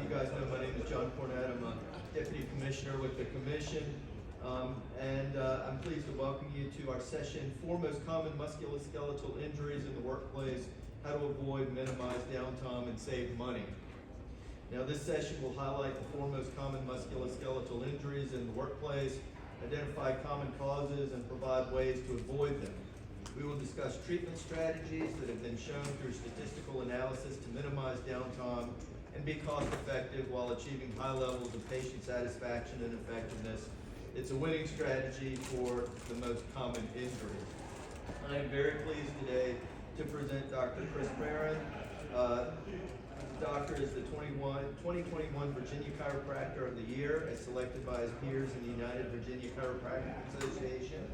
you guys know, my name is John Cornett. I'm a Deputy Commissioner with the Commission. I'm pleased to welcome you to our session, Four Most Common Musculoskeletal Injuries in the Workplace, How to Avoid, Minimize Downtime, and Save Money. Now, this session will highlight the four most common musculoskeletal injuries in the workplace, identify common causes, and provide ways to avoid them. We will discuss treatment strategies that have been shown through statistical analysis to minimize downtime and be cost effective while achieving high levels of patient satisfaction and effectiveness. It's a winning strategy for the most common injuries. I am very pleased today to present Dr. Chris Perron. The doctor is the 2021 Virginia Chiropractor of the Year as selected by his peers in the United Virginia Chiropractic Association.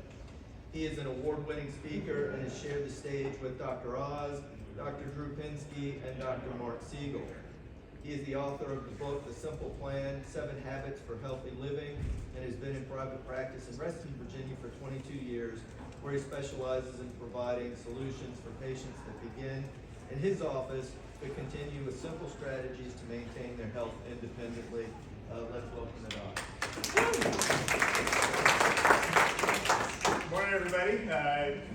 He is an award-winning speaker and has shared the stage with Dr. Oz, Dr. Drew Pinsky, and Dr. Mark Siegel. He is the author of the book, The Simple Plan, 7 Habits for Healthy Living, and has been in private practice in Reston, Virginia for 22 years, where he specializes in providing solutions for patients that begin in his office but continue with simple strategies to maintain their health independently. Let's welcome it up. Good morning, everybody.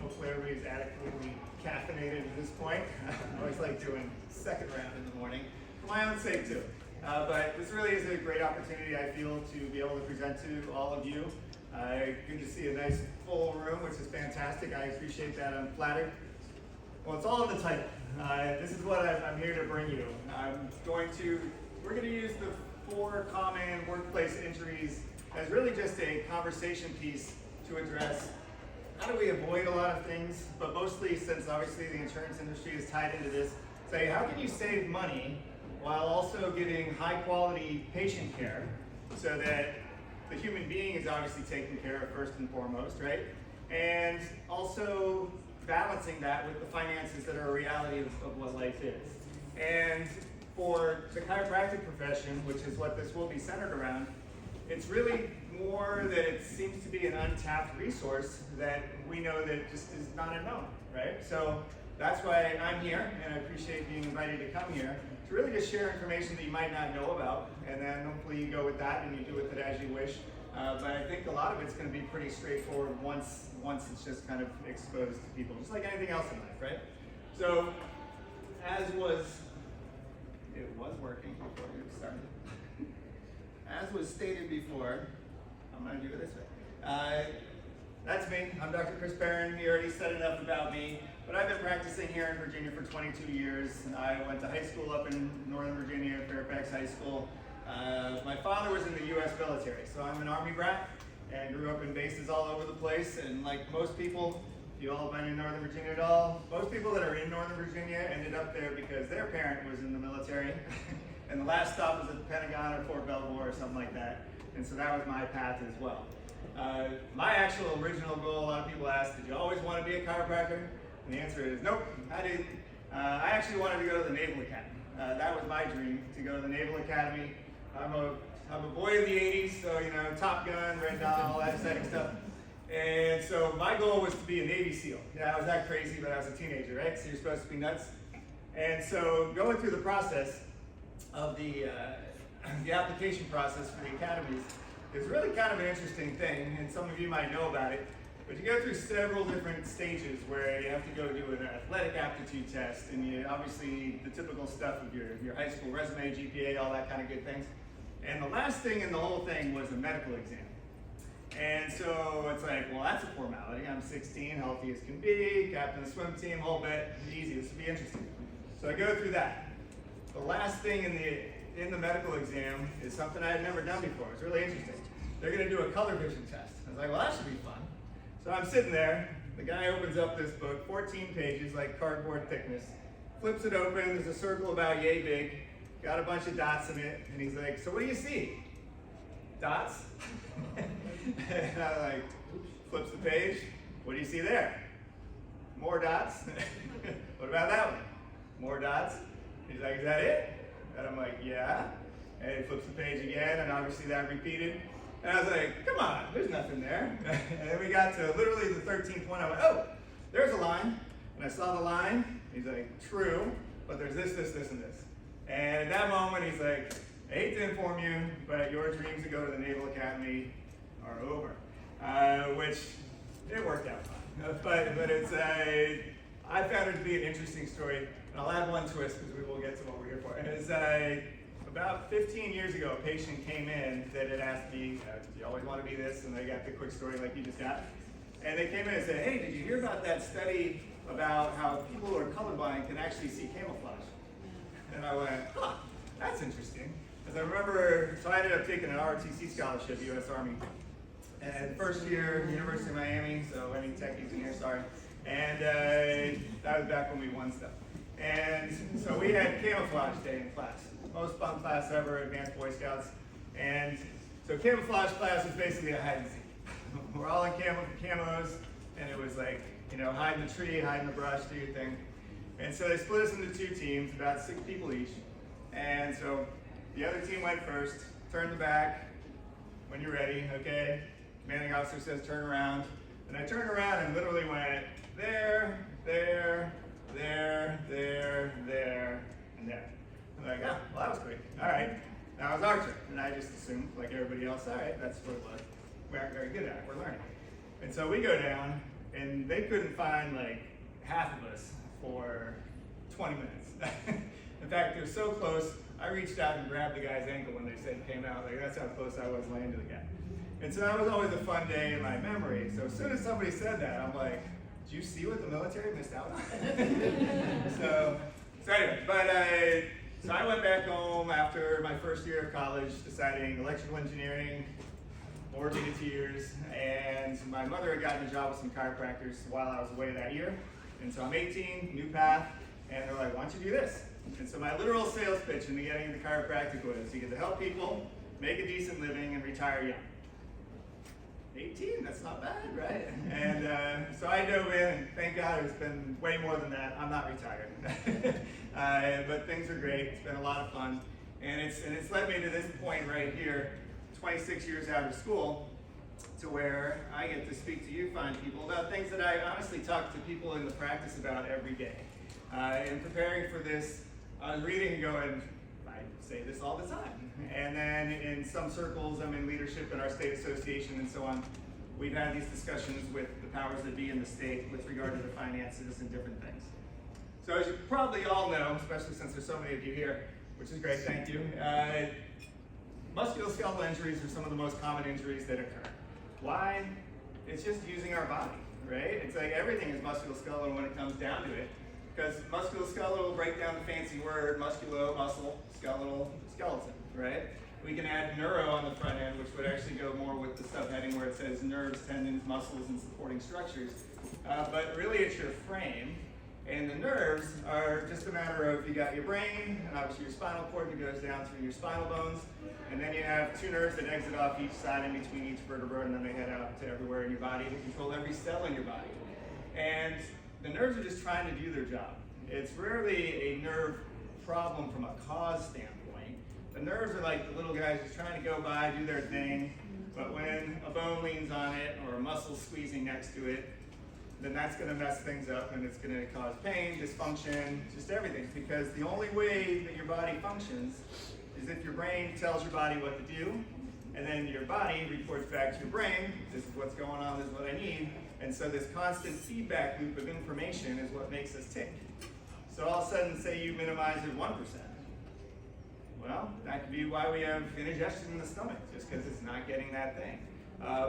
Hopefully everybody's adequately caffeinated at this point. I always like doing second round in the morning, for my own sake too. But this really is a great opportunity, I feel, to be able to present to all of you. Good to see a nice full room, which is fantastic. I appreciate that. I'm flattered. Well, it's all in the title. This is what I'm here to bring you. We're going to use the 4 common workplace injuries as really just a conversation piece to address how do we avoid a lot of things, but mostly, since obviously the insurance industry is tied into this, say how can you save money while also giving high quality patient care so that the human being is obviously taken care of first and foremost, right? And also balancing that with the finances that are a reality of what life is. And for the chiropractic profession, which is what this will be centered around, it's really more that it seems to be an untapped resource that we know that just is not known, right? So that's why I'm here, and I appreciate being invited to come here to really just share information that you might not know about, and then hopefully you go with that and you do with it as you wish. But I think a lot of it's going to be pretty straightforward once it's just kind of exposed to people, just like anything else in life, right? So, it was working before we started. As was stated before, I'm going to do it this way. That's me. I'm Dr. Chris Perron. You already said enough about me, but I've been practicing here in Virginia for 22 years. I went to high school up in Northern Virginia, Fairfax High School. My father was in the U.S. military, so I'm an Army brat and grew up in bases all over the place. And like most people, if you all have been in Northern Virginia at all, most people that are in Northern Virginia ended up there because their parent was in the military. And the last stop was at the Pentagon or Fort Belvoir or something like that. And so that was my path as well. My actual original goal, a lot of people ask, did you always want to be a chiropractor? And the answer is nope, I didn't. I actually wanted to go to the Naval Academy. That was my dream, to go to the Naval Academy. I'm a boy of the 80s, so you know, Top Gun, Red Dot, all that exciting stuff. And so my goal was to be a Navy SEAL. Yeah, I was that crazy, but I was a teenager, right? So you're supposed to be nuts. And so going through the process of the application process for the academies is really kind of an interesting thing, and some of you might know about it. But you go through several different stages where you have to go do an athletic aptitude test, and you obviously the typical stuff of your high school resume, GPA, all that kind of good things. And the last thing in the whole thing was a medical exam. And so it's like, well, that's a formality. I'm 16, healthy as can be, captain of the swim team, whole bit, easy. This will be interesting. So I go through that. The last thing in the medical exam is something I had never done before. It's really interesting. They're going to do a color vision test. I was like, well, that should be fun. So I'm sitting there. The guy opens up this book, 14 pages, like cardboard thickness, flips it open. There's a circle about yay big, got a bunch of dots in it, and he's like, so what do you see? Dots? And I like, flips the page. What do you see there? More dots. What about that one? More dots. He's like, is that it? And I'm like, yeah. And he flips the page again, and obviously that repeated. And I was like, come on, there's nothing there. And then we got to literally the 13th one. I went, oh, there's a line. And I saw the line. He's like, true, but there's this, this, this, and this. And at that moment, he's like, I hate to inform you, but your dreams to go to the Naval Academy are over, which it worked out fine. But it's I found it to be an interesting story, and I'll add one twist because we will get to what we're here for. And it's about 15 years ago, a patient came in that had asked me, do you always want to be this? And I got the quick story like you just got. And they came in and said, hey, did you hear about that study about how people who are colorblind can actually see camouflage? And I went, huh, that's interesting. As I remember, so I ended up taking an ROTC scholarship, U.S. Army. And first year, University of Miami, so any techies in here, sorry. And that was back when we won stuff. And so we had camouflage day in class. Most fun class ever, Advanced Boy Scouts. And so camouflage class was basically a hide and seek. We're all in camos, and it was like, you know, hide in the tree, hide in the brush, do your thing. And so they split us into 2 teams, about 6 people each. And so the other team went first, turn the back, when you're ready, okay? Commanding officer says turn around. And I turned around and literally went there, there, there, there, there, and there. I'm like, oh, well that was quick. All right, now it's our turn. And I just assumed, like everybody else, all right, that's what it was. We aren't very good at it, we're learning. And so we go down, and they couldn't find like half of us for 20 minutes. In fact, they were so close, I reached out and grabbed the guy's ankle when they said came out. Like that's how close I was laying to the guy. And so that was always a fun day in my memory. So as soon as somebody said that, I'm like, do you see what the military missed out on? so anyway, but so I went back home after my first year of college, deciding electrical engineering, bored me to tears, and my mother had gotten a job with some chiropractors while I was away that year. And so I'm 18, new path, and they're like, why don't you do this? And so my literal sales pitch into getting into chiropractic was you get to help people, make a decent living, and retire young. 18, that's not bad, right? And so I dove in, and thank God it's been way more than that. I'm not retired. But things are great, it's been a lot of fun. And it's led me to this point right here, 26 years out of school, to where I get to speak to you fine people about things that I honestly talk to people in the practice about every day. In preparing for this, I was reading and going, I say this all the time. And then in some circles, I'm in leadership in our state association and so on. We've had these discussions with the powers that be in the state with regard to the finances and different things. So as you probably all know, especially since there's so many of you here, which is great, thank you. Musculoskeletal injuries are some of the most common injuries that occur. Why? It's just using our body, right? It's like everything is musculoskeletal when it comes down to it. Because musculoskeletal will break down the fancy word, musculo, muscle, skeletal, skeleton, right? We can add neuro on the front end, which would actually go more with the subheading where it says nerves, tendons, muscles, and supporting structures. But really it's your frame. And the nerves are just a matter of, you got your brain, and obviously your spinal cord that goes down through your spinal bones, and then you have 2 nerves that exit off each side in between each vertebra, and then they head out to everywhere in your body to control every cell in your body. And the nerves are just trying to do their job. It's rarely a nerve problem from a cause standpoint. The nerves are like the little guys just trying to go by, do their thing, but when a bone leans on it or a muscle squeezing next to it, then that's going to mess things up, and it's going to cause pain, dysfunction, just everything. Because the only way that your body functions is if your brain tells your body what to do, and then your body reports back to your brain, this is what's going on, this is what I need. And so this constant feedback loop of information is what makes us tick. So all of a sudden, say you minimize it 1%. Well, that could be why we have indigestion in the stomach, just because it's not getting that thing.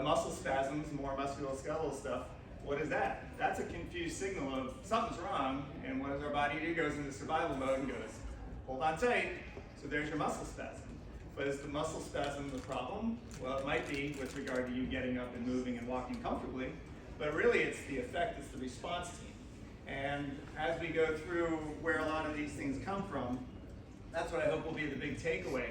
Muscle spasms, more musculoskeletal stuff. What is that? That's a confused signal of something's wrong, and what does our body do? It goes into survival mode and goes, hold on tight. So there's your muscle spasm. But is the muscle spasm the problem? Well, it might be with regard to you getting up and moving and walking comfortably, but really it's the effect, it's the response team. And as we go through where a lot of these things come from, that's what I hope will be the big takeaway,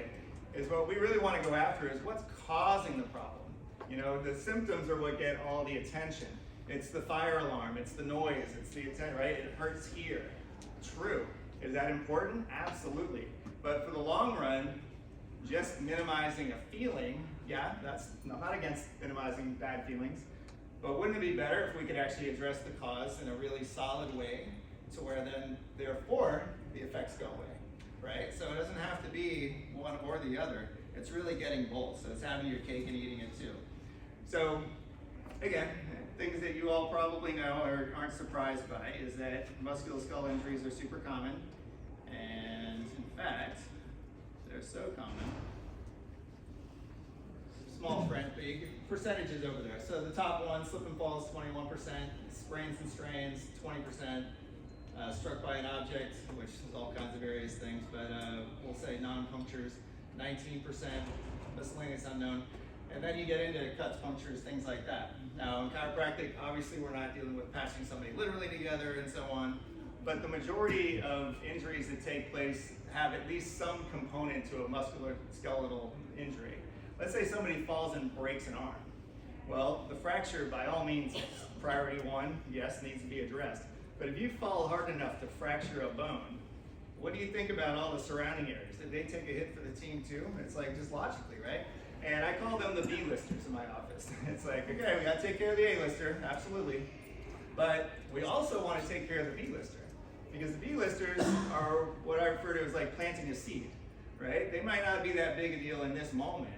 is what we really want to go after is what's causing the problem. You know, the symptoms are what get all the attention. It's the fire alarm, it's the noise, it's the attention, right? It hurts here. True. Is that important? Absolutely. But for the long run, just minimizing a feeling, yeah, I'm not against minimizing bad feelings, but wouldn't it be better if we could actually address the cause in a really solid way to where then, therefore, the effects go away, right? So it doesn't have to be one or the other. It's really getting both. So it's having your cake and eating it too. So again, things that you all probably know or aren't surprised by is that musculoskeletal injuries are super common. And in fact, they're so common. Small print, but you get percentages over there. So the top one, slip and falls, 21%, sprains and strains, 20%, struck by an object, which is all kinds of various things, but we'll say non-punctures, 19%, miscellaneous unknown. And then you get into cuts, punctures, things like that. Now in chiropractic, obviously we're not dealing with patching somebody literally together and so on, but the majority of injuries that take place have at least some component to a musculoskeletal injury. Let's say somebody falls and breaks an arm. Well, the fracture, by all means, priority one, yes, needs to be addressed. But if you fall hard enough to fracture a bone, what do you think about all the surrounding areas? Did they take a hit for the team too? It's like just logically, right? And I call them the B-listers in my office. It's like, okay, we gotta take care of the A-lister, absolutely. But we also wanna take care of the B-lister. Because the B-listers are what I refer to as like planting a seed, right? They might not be that big a deal in this moment,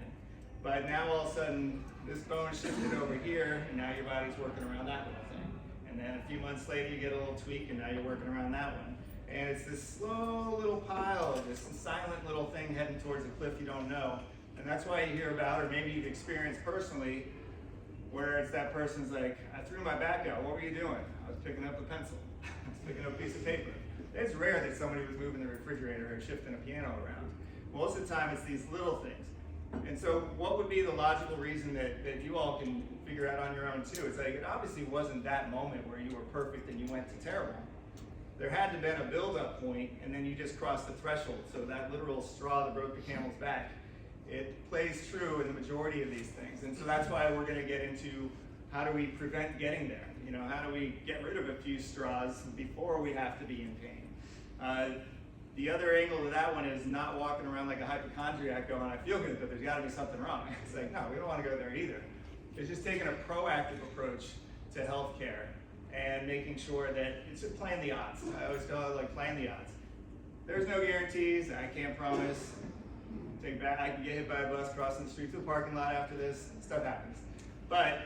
but now all of a sudden, this bone shifted over here, and now your body's working around that little thing. And then a few months later, you get a little tweak, and now you're working around that one. And it's this slow little pile, this silent little thing heading towards a cliff you don't know. And that's why you hear about, or maybe you've experienced personally, where it's that person's like, I threw my back out, what were you doing? I was picking up a pencil. I was picking up a piece of paper. It's rare that somebody was moving the refrigerator or shifting a piano around. Most of the time, it's these little things. And so what would be the logical reason that you all can figure out on your own too? It's like, it obviously wasn't that moment where you were perfect and you went to terrible. There had to have been a build-up point, and then you just crossed the threshold. So that literal straw that broke the camel's back, it plays true in the majority of these things. And so that's why we're gonna get into how do we prevent getting there? You know, how do we get rid of a few straws before we have to be in pain? The other angle to that one is not walking around like a hypochondriac going, I feel good, but there's gotta be something wrong. It's like, no, we don't wanna go there either. It's just taking a proactive approach to healthcare and making sure that it's just playing the odds. I always call it like playing the odds. There's no guarantees, I can't promise. I can get hit by a bus crossing the street to the parking lot after this, stuff happens. But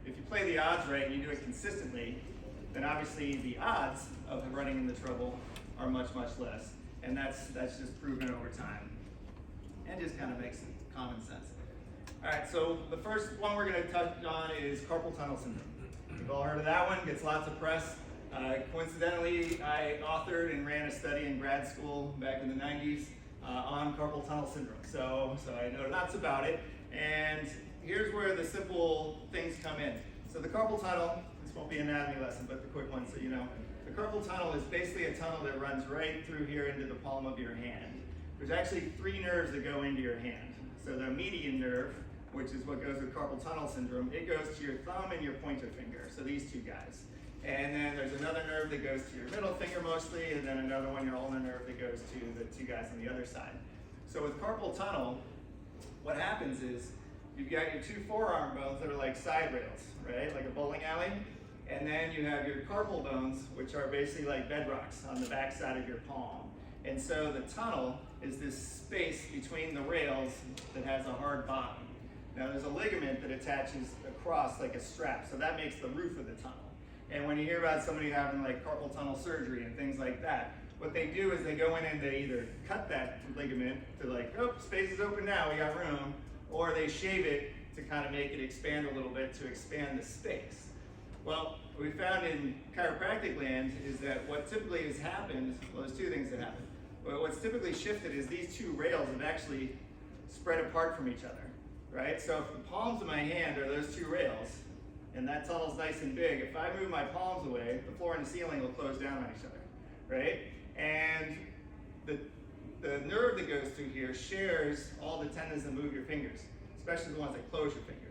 if you play the odds right and you do it consistently, then obviously the odds of running into trouble are much, much less. And that's just proven over time. And just kind of makes common sense. All right, so the first one we're gonna touch on is carpal tunnel syndrome. You've all heard of that one, gets lots of press. Coincidentally, I authored and ran a study in grad school back in the 90s on carpal tunnel syndrome. So I know lots about it. And here's where the simple things come in. So the carpal tunnel, this won't be an anatomy lesson, but the quick one so you know. The carpal tunnel is basically a tunnel that runs right through here into the palm of your hand. There's actually 3 nerves that go into your hand. So the median nerve, which is what goes with carpal tunnel syndrome, it goes to your thumb and your pointer finger, so these 2 guys. And then there's another nerve that goes to your middle finger mostly, and then another one, your ulnar nerve, that goes to the 2 guys on the other side. So with carpal tunnel, what happens is you've got your 2 forearm bones that are like side rails, right? Like a bowling alley. And then you have your carpal bones, which are basically like bedrocks on the back side of your palm. And so the tunnel is this space between the rails that has a hard bottom. Now there's a ligament that attaches across like a strap, so that makes the roof of the tunnel. And when you hear about somebody having like carpal tunnel surgery and things like that, what they do is they go in and they either cut that ligament to like, oh, space is open now, we got room, or they shave it to kind of make it expand a little bit to expand the space. Well, what we found in chiropractic land is that what typically has happened, well, there's 2 things that happen. But what's typically shifted is these 2 rails have actually spread apart from each other, right? So if the palms of my hand are those 2 rails, and that tunnel's nice and big, if I move my palms away, the floor and the ceiling will close down on each other, right? And the nerve that goes through here shares all the tendons that move your fingers, especially the ones that close your fingers.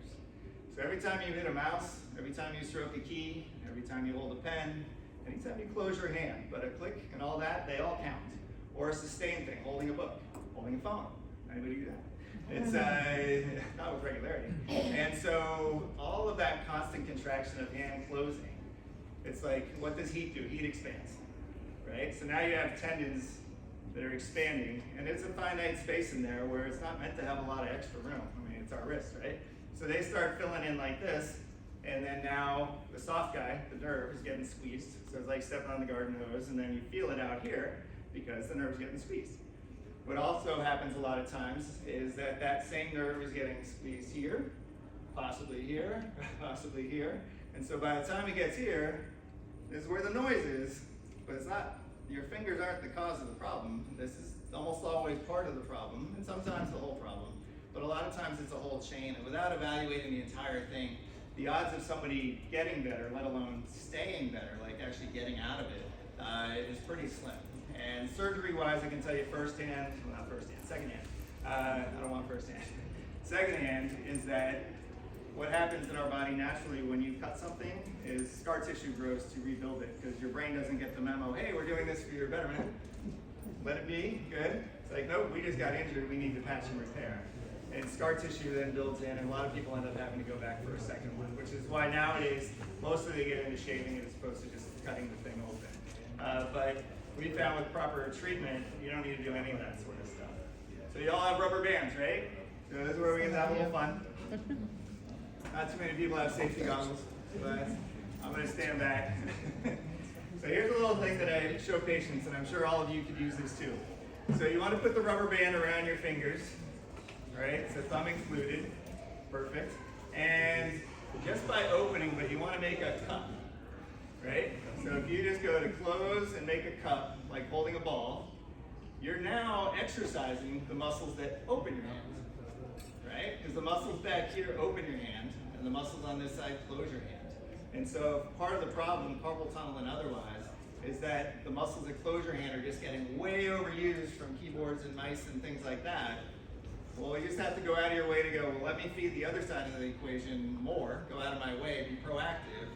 So every time you hit a mouse, every time you stroke a key, every time you hold a pen, anytime you close your hand, but a click and all that, they all count. Or a sustained thing, holding a book, holding a phone. Anybody do that? It's not with regularity. And so all of that constant contraction of hand closing, it's like, what does heat do? Heat expands, right? So now you have tendons that are expanding, and it's a finite space in there where it's not meant to have a lot of extra room. I mean, it's our wrist, right? So they start filling in like this, and then now the soft guy, the nerve, is getting squeezed. So it's like stepping on the garden hose, and then you feel it out here because the nerve's getting squeezed. What also happens a lot of times is that that same nerve is getting squeezed here, possibly here, possibly here. And so by the time it gets here, this is where the noise is, but it's not, your fingers aren't the cause of the problem. This is almost always part of the problem, and sometimes the whole problem. But a lot of times it's a whole chain, and without evaluating the entire thing, the odds of somebody getting better, let alone staying better, like actually getting out of it, is pretty slim. And surgery-wise, I can tell you firsthand, well, not firsthand, secondhand. I don't want firsthand. Secondhand is that what happens in our body naturally when you cut something is scar tissue grows to rebuild it, because your brain doesn't get the memo, hey, we're doing this for your betterment. Let it be, good. It's like, nope, we just got injured, we need to patch and repair. And scar tissue then builds in, and a lot of people end up having to go back for a second one, which is why nowadays, mostly they get into shaving as opposed to just cutting the thing open. But we found with proper treatment, you don't need to do any of that sort of stuff. So you all have rubber bands, right? So this is where we can have a little fun. Not too many people have safety goggles, but I'm gonna stand back. So here's a little thing that I show patients, and I'm sure all of you could use this too. So you wanna put the rubber band around your fingers, right? So thumb included, perfect. And just by opening, but you wanna make a cup, right? So if you just go to close and make a cup, like holding a ball, you're now exercising the muscles that open your hand, right? Because the muscles back here open your hand, and the muscles on this side close your hand. And so part of the problem, carpal tunnel and otherwise, is that the muscles that close your hand are just getting way overused from keyboards and mice and things like that. Well, you just have to go out of your way to go, well, let me feed the other side of the equation more, go out of my way, be proactive,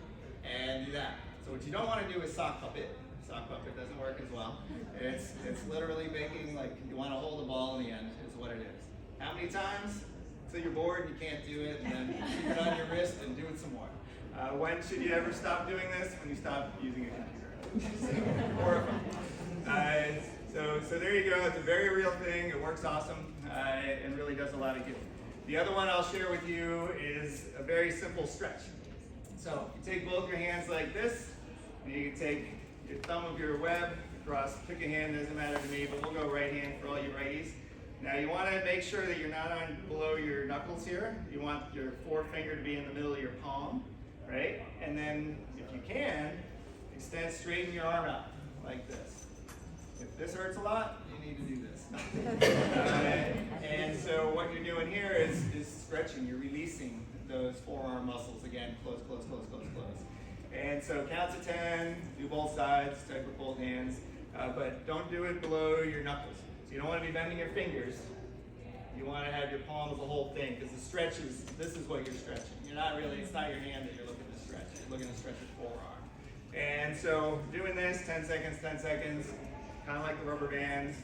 and do that. So what you don't want to do is sock puppet. Sock puppet doesn't work as well. It's literally making, like, you want to hold the ball in the end, is what it is. How many times? Until you're bored, you can't do it, and then keep it on your wrist and do it some more. When should you ever stop doing this? When you stop using a computer. Horrifying. So there you go. It's a very real thing. It works awesome and really does a lot of good. The other one I'll share with you is a very simple stretch. So you take both your hands like this, and you can take your thumb of your web across, pick a hand, doesn't matter to me, but we'll go right hand for all you righties. Now you want to make sure that you're not on below your knuckles here. You want your forefinger to be in the middle of your palm, right? And then if you can, extend, straighten your arm out like this. If this hurts a lot, you need to do this. And so what you're doing here is stretching. You're releasing those forearm muscles again. Close, close, close, close, close. And so count to 10, do both sides, type with both hands, but don't do it below your knuckles. So you don't want to be bending your fingers. You want to have your palm as a whole thing, because the stretch is, this is what you're stretching. You're not really, it's not your hand that you're looking to stretch. You're looking to stretch your forearm. And so doing this, 10 seconds, kind of like the rubber bands,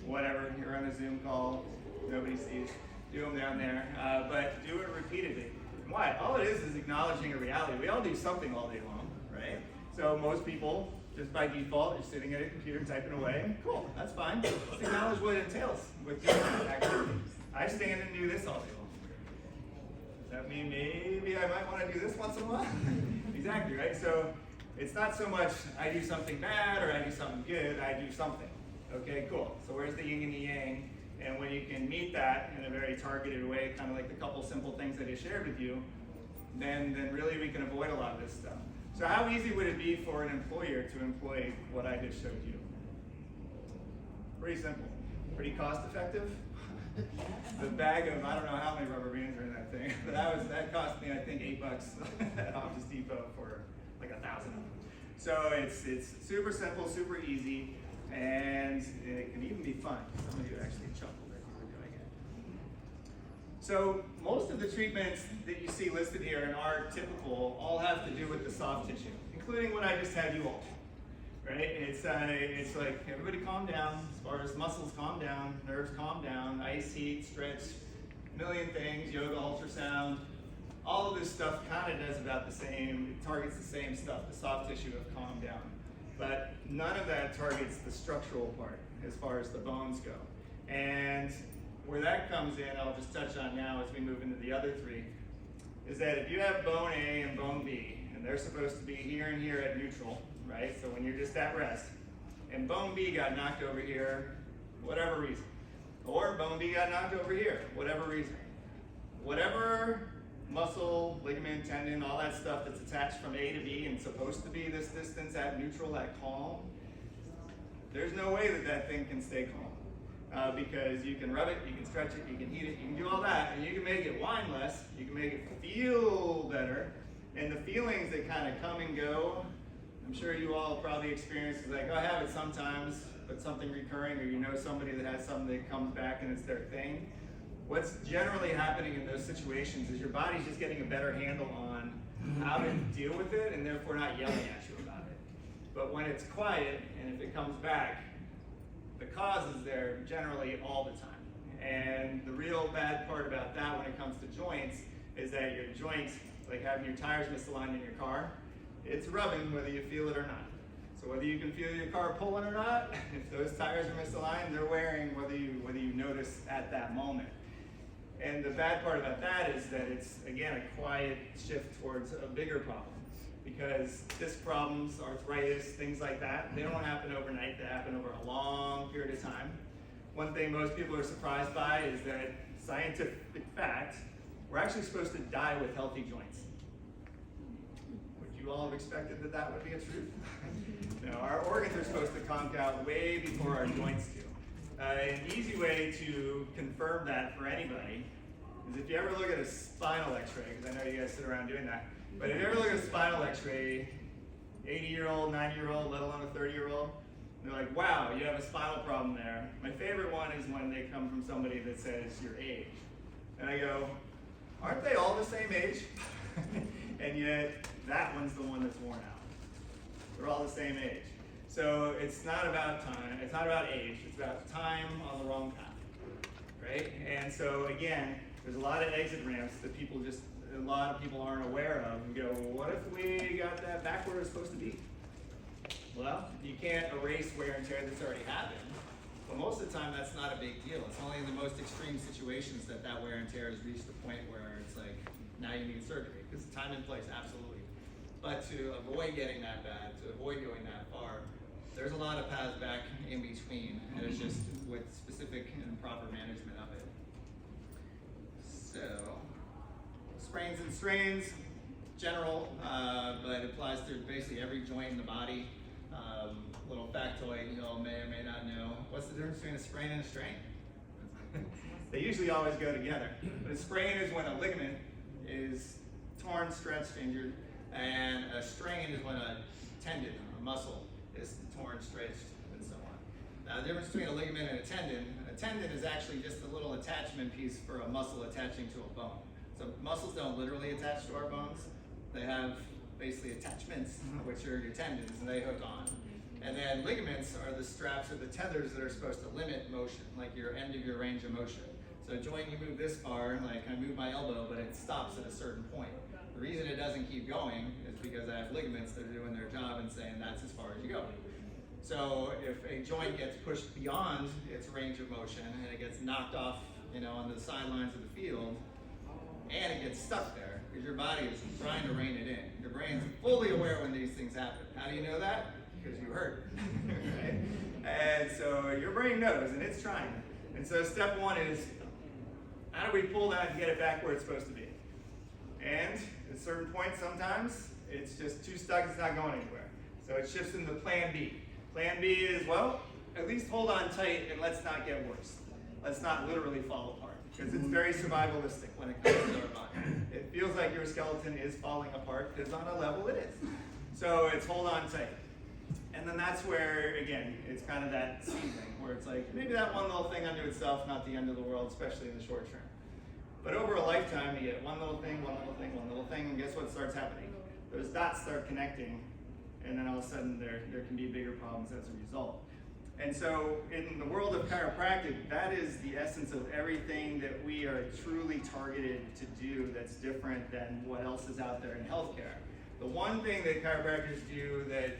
whatever, you're on a Zoom call, nobody sees, do them down there, but do it repeatedly. Why? All it is acknowledging a reality. We all do something all day long, right? So most people, just by default, you're sitting at a computer typing away. Cool, that's fine. Let's acknowledge what it entails with doing that activity. I stand and do this all day long. Does that mean maybe I might want to do this once in a while? Exactly, right? So it's not so much I do something bad or I do something good, I do something. Okay, cool. So where's the yin and the yang? And when you can meet that in a very targeted way, kind of like the couple simple things that I shared with you, then really we can avoid a lot of this stuff. So how easy would it be for an employer to employ what I just showed you? Pretty simple. Pretty cost effective. The bag of, I don't know how many rubber bands are in that thing, but that cost me, I think, $8 at Office Depot for like 1,000 of them. So it's super simple, super easy, and it can even be fun. Some of you actually chuckled as you were doing it. So most of the treatments that you see listed here and are typical all have to do with the soft tissue, including what I just had you all. Right? It's like everybody calm down. As far as muscles, calm down. Nerves, calm down. Ice, heat, stretch, a million things. Yoga, ultrasound. All of this stuff kind of does about the same. It targets the same stuff. The soft tissue of calm down. But none of that targets the structural part. as far as the bones go. And where that comes in, I'll just touch on now as we move into the other three, is that if you have bone A and bone B, and they're supposed to be here and here at neutral, right? So when you're just at rest, and bone B got knocked over here, whatever reason, or bone B got knocked over here, whatever reason, whatever muscle, ligament, tendon, all that stuff that's attached from A to B and supposed to be this distance at neutral, at calm, there's no way that that thing can stay calm. Because you can rub it, you can stretch it, you can heat it, you can do all that, and you can make it whine less, you can make it feel better, and the feelings that kind of come and go, I'm sure you all probably experience, is like, oh, I have it sometimes, but something recurring, or you know somebody that has something that comes back and it's their thing. What's generally happening in those situations is your body's just getting a better handle on how to deal with it, and therefore not yelling at you about it. But when it's quiet, and if it comes back, the cause is there generally all the time. And the real bad part about that when it comes to joints is that your joints, like having your tires misaligned in your car, it's rubbing whether you feel it or not. So whether you can feel your car pulling or not, if those tires are misaligned, they're wearing whether you notice at that moment. And the bad part about that is that it's, again, a quiet shift towards a bigger problem. Because disc problems, arthritis, things like that, they don't happen overnight, they happen over a long period of time. One thing most people are surprised by is that scientific fact, we're actually supposed to die with healthy joints. Would you all have expected that that would be a truth? No, our organs are supposed to conk out way before our joints do. An easy way to confirm that for anybody is if you ever look at a spinal x-ray, because I know you guys sit around doing that, but if you ever look at a spinal x-ray, 80-year-old, 90-year-old, let alone a 30-year-old, they're like, wow, you have a spinal problem there. My favorite one is when they come from somebody that says your age. And I go, aren't they all the same age? And yet, that one's the one that's worn out. They're all the same age. So it's not about time, it's not about age, it's about time on the wrong path, right? And so again, there's a lot of exit ramps that a lot of people aren't aware of and go, well, what if we got that back where it's supposed to be? Well, you can't erase wear and tear that's already happened, but most of the time that's not a big deal. It's only in the most extreme situations that wear and tear has reached the point where it's like, now you need surgery, because time and place, absolutely. But to avoid getting that bad, to avoid going that far, there's a lot of paths back in between, and it's just with specific and proper management of it. So, sprains and strains, general, but it applies to basically every joint in the body. Little factoid you all may or may not know. What's the difference between a sprain and a strain? They usually always go together. But a sprain is when a ligament is torn, stretched, injured, and a strain is when a tendon, a muscle, is torn, stretched, and so on. Now the difference between a ligament and a tendon is actually just a little attachment piece for a muscle attaching to a bone. So muscles don't literally attach to our bones. They have basically attachments, which are your tendons, and they hook on. And then ligaments are the straps or the tethers that are supposed to limit motion, like your end of your range of motion. So a joint, you move this far, like I move my elbow, but it stops at a certain point. The reason it doesn't keep going is because I have ligaments that are doing their job and saying that's as far as you go. So if a joint gets pushed beyond its range of motion and it gets knocked off, on the sidelines of the field, and it gets stuck there, because your body is trying to rein it in. Your brain's fully aware when these things happen. How do you know that? Because you heard, right? And so your brain knows, and it's trying. And so step one is, how do we pull that and get it back where it's supposed to be? And at a certain point, sometimes, it's just too stuck, it's not going anywhere. So it shifts into plan B. Plan B is, well, at least hold on tight and let's not get worse. Let's not literally fall apart, because it's very survivalistic when it comes to our body. It feels like your skeleton is falling apart, because on a level it is. So it's hold on tight. And then that's where, again, it's kind of that seed thing, where it's like, maybe that one little thing unto itself, not the end of the world, especially in the short term. But over a lifetime, you get one little thing, one little thing, one little thing, and guess what starts happening? Those dots start connecting, and then all of a sudden there can be bigger problems as a result. And so in the world of chiropractic, that is the essence of everything that we are truly targeted to do that's different than what else is out there in healthcare. The one thing that chiropractors do that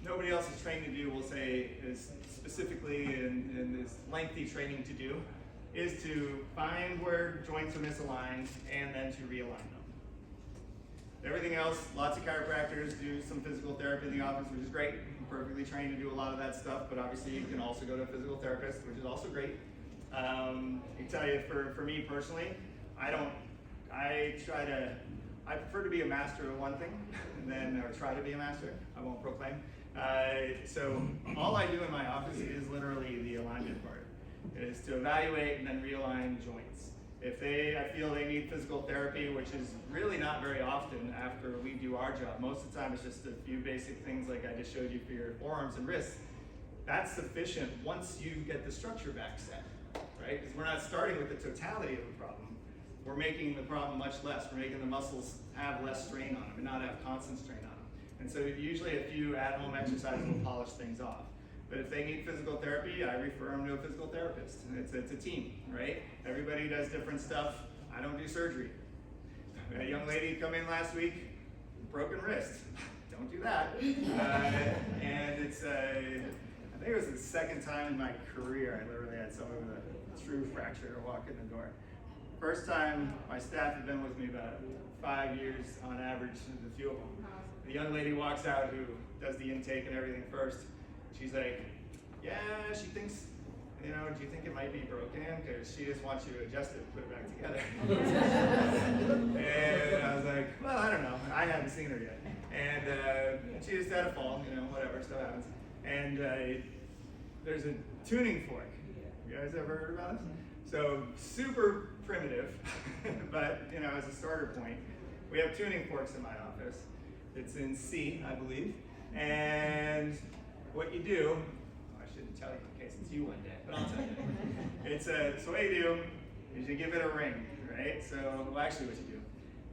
nobody else is trained to do, we'll say, is specifically in this lengthy training to do, is to find where joints are misaligned and then to realign them. Everything else, lots of chiropractors do some physical therapy in the office, which is great. I'm perfectly trained to do a lot of that stuff, but obviously you can also go to a physical therapist, which is also great. I can tell you, for me personally, I prefer to be a master of one thing, or try to be a master. I won't proclaim. So all I do in my office is literally the alignment part. It is to evaluate and then realign joints. If I feel they need physical therapy, which is really not very often after we do our job, most of the time it's just a few basic things like I just showed you for your forearms and wrists. That's sufficient once you get the structure back set, right? Because we're not starting with the totality of the problem. We're making the problem much less. We're making the muscles have less strain on them and not have constant strain on them. And so usually a few at-home exercises will polish things off. But if they need physical therapy, I refer them to a physical therapist. It's a team, right? Everybody does different stuff. I don't do surgery. A young lady come in last week, broken wrist. Don't do that. And it's I think it was the second time in my career I literally had someone with a true fracture walk in the door. First time, my staff had been with me about 5 years on average, the few of them. The young lady walks out who does the intake and everything first. She's like, yeah, she thinks, do you think it might be broken? Because she just wants you to adjust it and put it back together. And I was like, well, I don't know. I haven't seen her yet. And she just had a fall, whatever, stuff happens. And there's a tuning fork. You guys ever heard about this? So super primitive, but as a starter point, we have tuning forks in my office. It's in C, I believe. And what you do, I shouldn't tell you in case it's you one day, but I'll tell you. So what you do is you give it a ring, right? So, actually what you do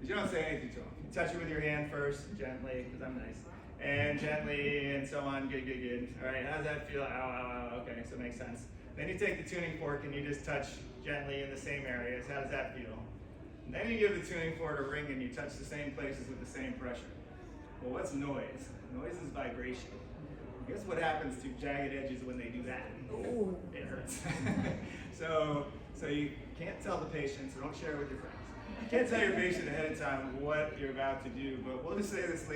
is you don't say anything to them. You touch it with your hand first, gently, because I'm nice. And gently, and so on, good. All right, how does that feel? Ow, ow, ow, okay, so it makes sense. Then you take the tuning fork and you just touch gently in the same areas. How does that feel? And then you give the tuning fork a ring and you touch the same places with the same pressure. Well, what's noise? Noise is vibration. Guess what happens to jagged edges when they do that? Oh, it hurts. So you can't tell the patient, so don't share it with your friends. You can't tell your patient ahead of time what you're about to do, but we'll just say this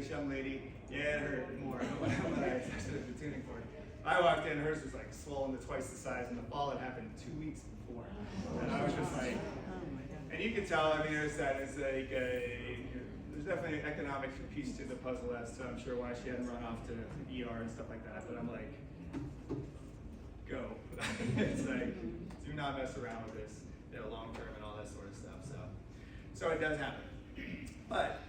young lady, yeah, it hurt more when I touched it with the tuning fork. I walked in, hers was like swollen to twice the size, and the fall had happened 2 weeks before. And I was just like, and you can tell, there's definitely an economic piece to the puzzle as to, I'm sure, why she hadn't run off to ER and stuff like that, but I'm like, go. It's like, do not mess around with this, long term and all that sort of stuff, so it does happen. But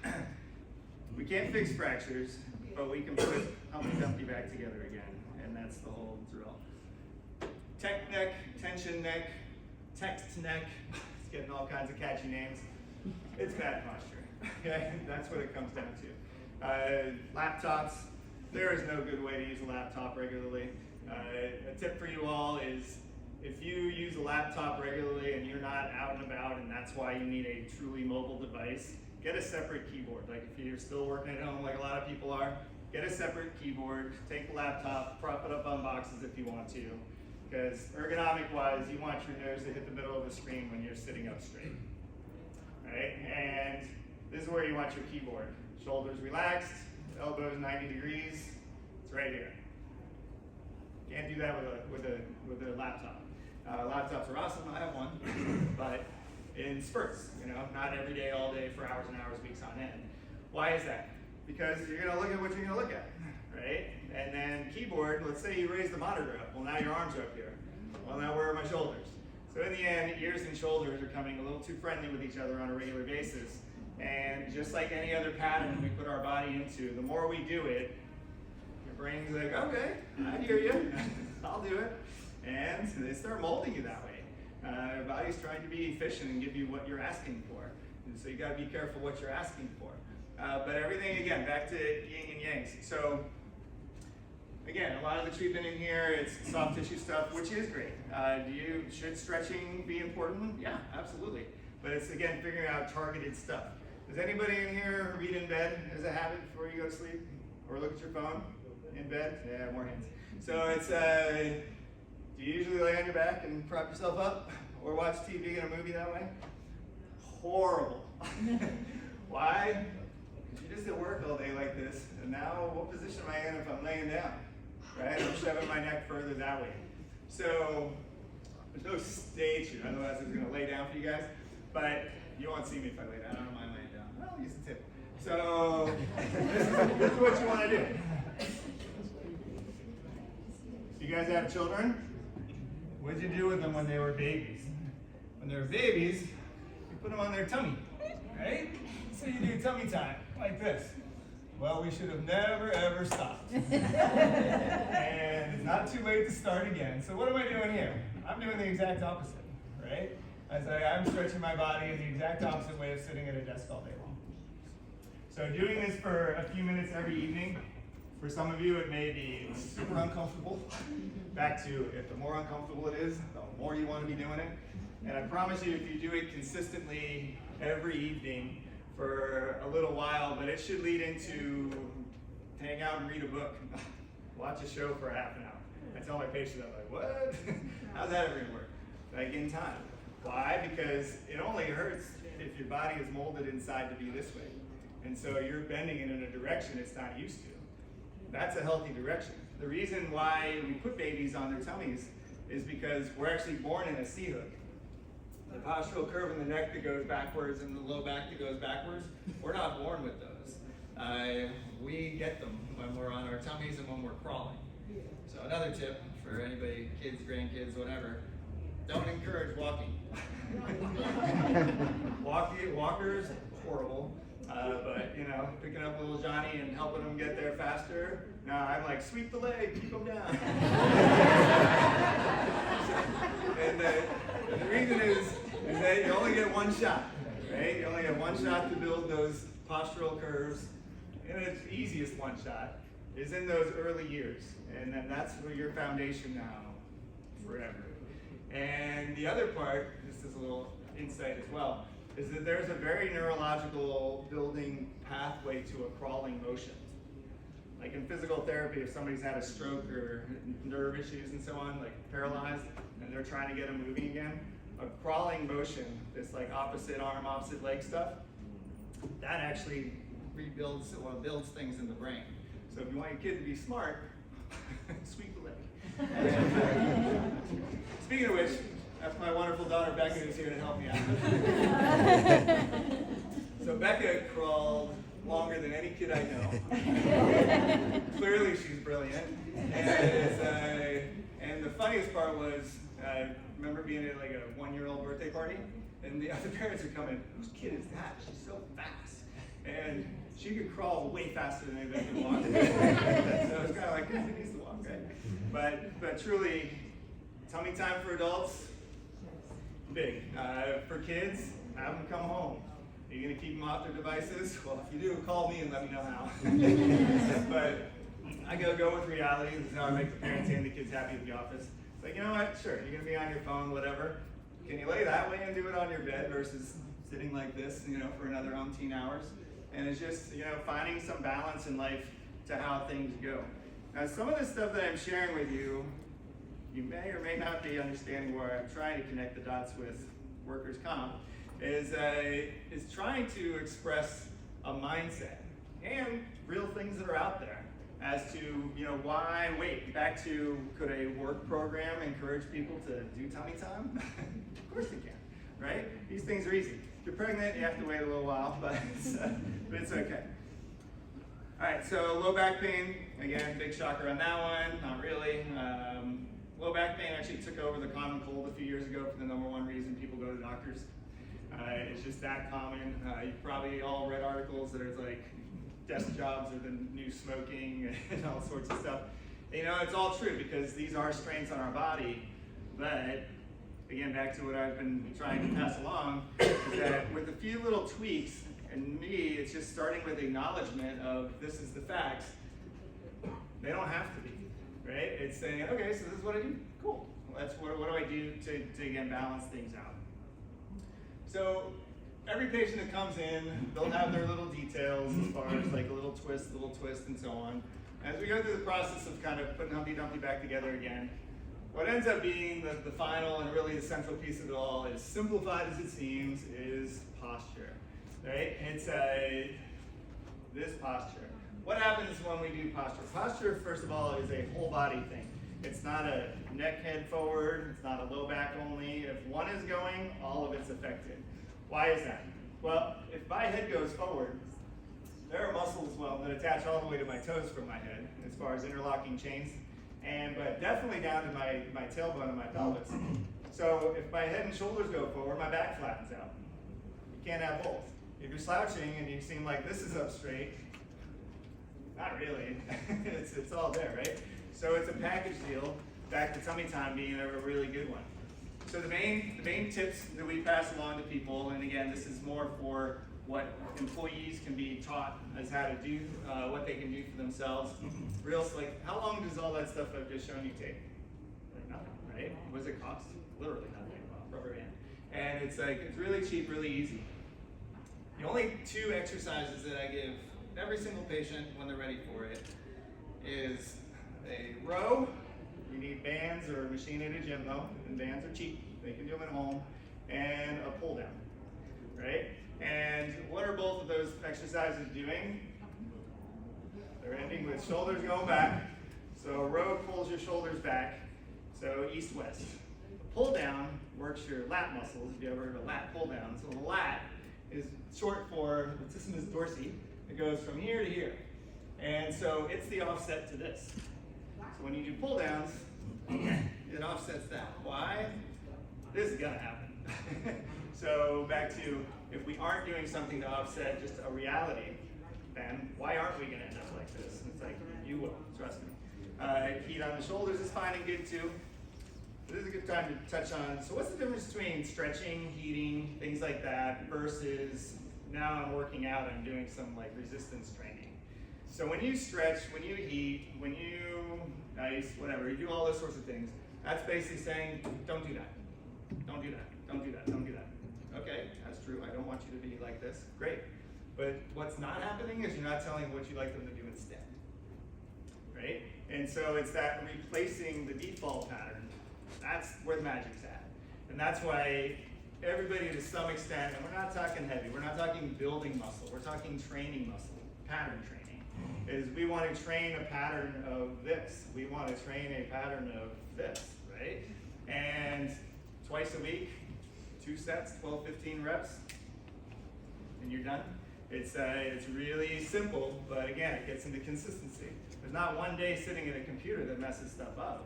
we can't fix fractures, but we can put Humpty Dumpty back together again, and that's the whole drill. Tech neck, tension neck, text neck, it's getting all kinds of catchy names. It's bad posture. Okay, that's what it comes down to. Laptops, there is no good way to use a laptop regularly. A tip for you all is if you use a laptop regularly and you're not out and about and that's why you need a truly mobile device, get a separate keyboard. Like if you're still working at home like a lot of people are, get a separate keyboard, take the laptop, prop it up on boxes if you want to. Because ergonomic wise, you want your nose to hit the middle of the screen when you're sitting up straight. Right? And this is where you want your keyboard. Shoulders relaxed, elbows 90 degrees. It's right here. Can't do that with a laptop. Laptops are awesome. I have one, but in spurts. Not every day, all day, for hours and hours, weeks on end. Why is that? Because you're going to look at what you're going to look at, right? And then keyboard. Let's say you raise the monitor up. Well, now your arms are up here. Well, now where are my shoulders? So in the end, ears and shoulders are coming a little too friendly with each other on a regular basis. And just like any other pattern we put our body into, the more we do it, your brain's like, okay, I hear you, I'll do it. And they start molding you that way. Your body's trying to be efficient and give you what you're asking for. And so you gotta be careful what you're asking for. But everything, again, back to yin and yang. So, again, a lot of the treatment in here, it's soft tissue stuff, which is great. Should stretching be important? Yeah, absolutely. But it's, again, figuring out targeted stuff. Does anybody in here read in bed as a habit before you go to sleep? Or look at your phone? in bed? Yeah, more hands. So it's, do you usually lay on your back and prop yourself up or watch TV and a movie that way? Horrible. Why? Because you're just at work all day like this, and now what position am I in if I'm laying down? Right? I'm shoving my neck further that way. So there's no stage here, otherwise I was going to lay down for you guys. But you won't see me if I lay down. I don't mind laying down. Well, I'll use the table. So this is what you want to do. You guys have children? What did you do with them when they were babies? When they were babies, you put them on their tummy, right? So you do tummy time, like this. Well, we should have never, ever stopped. And it's not too late to start again. So what am I doing here? I'm doing the exact opposite, right? I'm stretching my body in the exact opposite way of sitting at a desk all day long. So doing this for a few minutes every evening, for some of you it may be super uncomfortable. Back to, if the more uncomfortable it is, the more you want to be doing it. And I promise you, if you do it consistently every evening for a little while, but it should lead into hang out and read a book, watch a show for half an hour. I tell my patients, I'm like, what? How's that ever gonna work? Like, in time. Why? Because it only hurts if your body is molded inside to be this way. And so you're bending it in a direction it's not used to. That's a healthy direction. The reason why we put babies on their tummies is because we're actually born in a C-hook. The postural curve in the neck that goes backwards and the low back that goes backwards, we're not born with those. We get them when we're on our tummies and when we're crawling. So another tip for anybody, kids, grandkids, whatever, don't encourage walking. Walkers, horrible. But you know, picking up little Johnny and helping him get there faster. No, I'm like, sweep the leg, keep him down. And the reason is that you only get one shot, right? You only get one shot to build those postural curves. And its easiest one shot is in those early years. And then that's where your foundation now forever. And the other part, this is a little insight as well, is that there's a very neurological building pathway to a crawling motion. Like in physical therapy, if somebody's had a stroke or nerve issues and so on, like paralyzed, and they're trying to get them moving again, a crawling motion, this like opposite arm, opposite leg stuff, that actually rebuilds or builds things in the brain. So if you want your kid to be smart, sweep the leg. Speaking of which, that's my wonderful daughter Becca who's here to help me out. So Becca crawled longer than any kid I know. Clearly she's brilliant. And the funniest part was, I remember being at like a 1-year-old birthday party, and the other parents are coming, whose kid is that? She's so fast. And she could crawl way faster than anybody could walk. So it's kind of like, who needs to walk, right? But truly, tummy time for adults, big. For kids, have them come home. Are you going to keep them off their devices? Well, if you do, call me and let me know how. But I go with reality. This is how I make the parents and the kids happy at the office. It's like, you know what? Sure, you're going to be on your phone, whatever. Can you lay that way and do it on your bed versus sitting like this, you know, for another umpteen hours? And it's just, you know, finding some balance in life to how things go. Now, some of the stuff that I'm sharing with you, you may or may not be understanding where I'm trying to connect the dots with workers' comp, is trying to express a mindset and real things that are out there as to, you know, why wait? Back to, could a work program encourage people to do tummy time? Of course it can, right? These things are easy. If you're pregnant, you have to wait a little while, but it's okay. All right, so low back pain, again, big shocker on that one, not really. Low back pain actually took over the common cold a few years ago for the #1 reason people go to doctors. It's just that common. You've probably all read articles that are like, desk jobs are the new smoking and all sorts of stuff. You know, it's all true because these are strains on our body, but again, back to what I've been trying to pass along, is that with a few little tweaks, and me, it's just starting with acknowledgement of this is the facts. They don't have to be, right? It's saying, okay, so this is what I do. Cool. Well, that's what do I do to again balance things out. So every patient that comes in, they'll have their little details as far as like a little twist, and so on. As we go through the process of kind of putting Humpty Dumpty back together again, what ends up being the final and really the central piece of it all, as simplified as it seems, is posture, right? It's this posture. What happens when we do posture? Posture, first of all, is a whole body thing. It's not a neck head forward, it's not a low back only. If one is going, all of it's affected. Why is that? Well, if my head goes forward, there are muscles, well, that attach all the way to my toes from my head, as far as interlocking chains, but definitely down to my tailbone and my pelvis. So if my head and shoulders go forward, my back flattens out. You can't have both. If you're slouching and you seem like this is up straight, not really. it's all there, right? So it's a package deal, back to tummy time being a really good one. So the main tips that we pass along to people, and again, this is more for what employees can be taught as how to do, what they can do for themselves. Like, how long does all that stuff I've just shown you take? Like nothing, right? What does it cost? Literally nothing, rubber band. And it's like, it's really cheap, really easy. The only 2 exercises that I give every single patient when they're ready for it is a row. You need bands or a machine at a gym though, and bands are cheap. They can do them at home. And a pull down, right? And what are both of those exercises doing? They're ending with shoulders going back. So a row pulls your shoulders back, so east-west. A pull down works your lat muscles, if you ever heard of a lat pull down. So the lat is short for latissimus dorsi. It goes from here to here. And so it's the offset to this. So when you do pull downs, it offsets that. Why? This is gonna happen. So back to, if we aren't doing something to offset just a reality, then why aren't we gonna end up like this? And it's like, you will, trust me. Heat on the shoulders is fine and good too. This is a good time to touch on, so what's the difference between stretching, heating, things like that, versus now I'm working out, I'm doing some like resistance training. So when you stretch, when you heat, when you ice, whatever, you do all those sorts of things, that's basically saying, don't do that. Don't do that, don't do that, don't do that. Okay, that's true, I don't want you to be like this, great. But what's not happening is you're not telling what you'd like them to do instead, right? And so it's that replacing the default pattern. That's where the magic's at. And that's why everybody to some extent, and we're not talking heavy, we're not talking building muscle, we're talking training muscle, pattern training, is we want to train a pattern of this. We want to train a pattern of this, right? And twice a week, 2 sets, 12, 15 reps, and you're done. It's really simple, but again, it gets into consistency. There's not one day sitting at a computer that messes stuff up.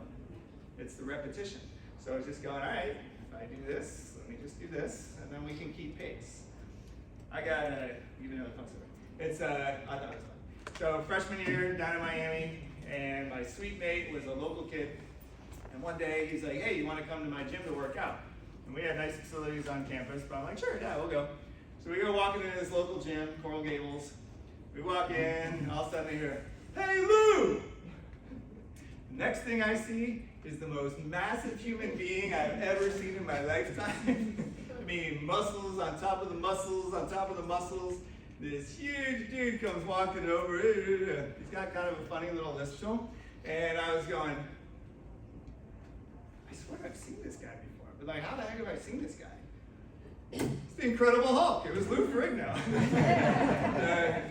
It's the repetition. So it's just going, all right, if I do this, let me just do this, and then we can keep pace. I got, even though the fun story. It's, I thought it was fun. So freshman year, down in Miami, and my suite mate was a local kid, and one day he's like, hey, you want to come to my gym to work out? And we had nice facilities on campus, but I'm like, sure, yeah, we'll go. So we go walking into this local gym, Coral Gables. We walk in, and all of a sudden we hear, hey, Lou! Next thing I see is the most massive human being I've ever seen in my lifetime. I mean, muscles on top of the muscles on top of the muscles. This huge dude comes walking over. He's got kind of a funny little lisp to him. And I was going, I swear I've seen this guy before. But like, how the heck have I seen this guy? It's the Incredible Hulk. It was Lou Ferrigno.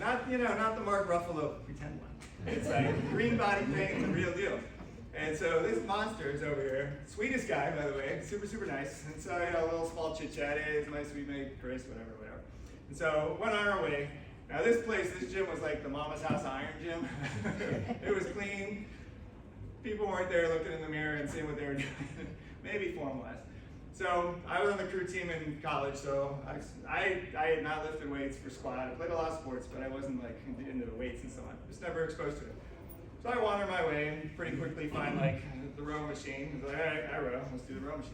Not the Mark Ruffalo pretend one. It's like green body paint, the real deal. And so this monster is over here, sweetest guy, by the way, super, super nice. And so, a little small chit chat, hey, it's my sweet mate, Chris, whatever. And so, went on our way. Now this gym was like the Mama's House Iron Gym. It was clean. People weren't there looking in the mirror and seeing what they were doing. Maybe formalized. So, I was on the crew team in college, so I had not lifted weights for squat. I played a lot of sports, but I wasn't like into the weights and so on. Just never exposed to it. So I wander my way and pretty quickly find like the row machine. I was like, all right, I row, let's do the row machine.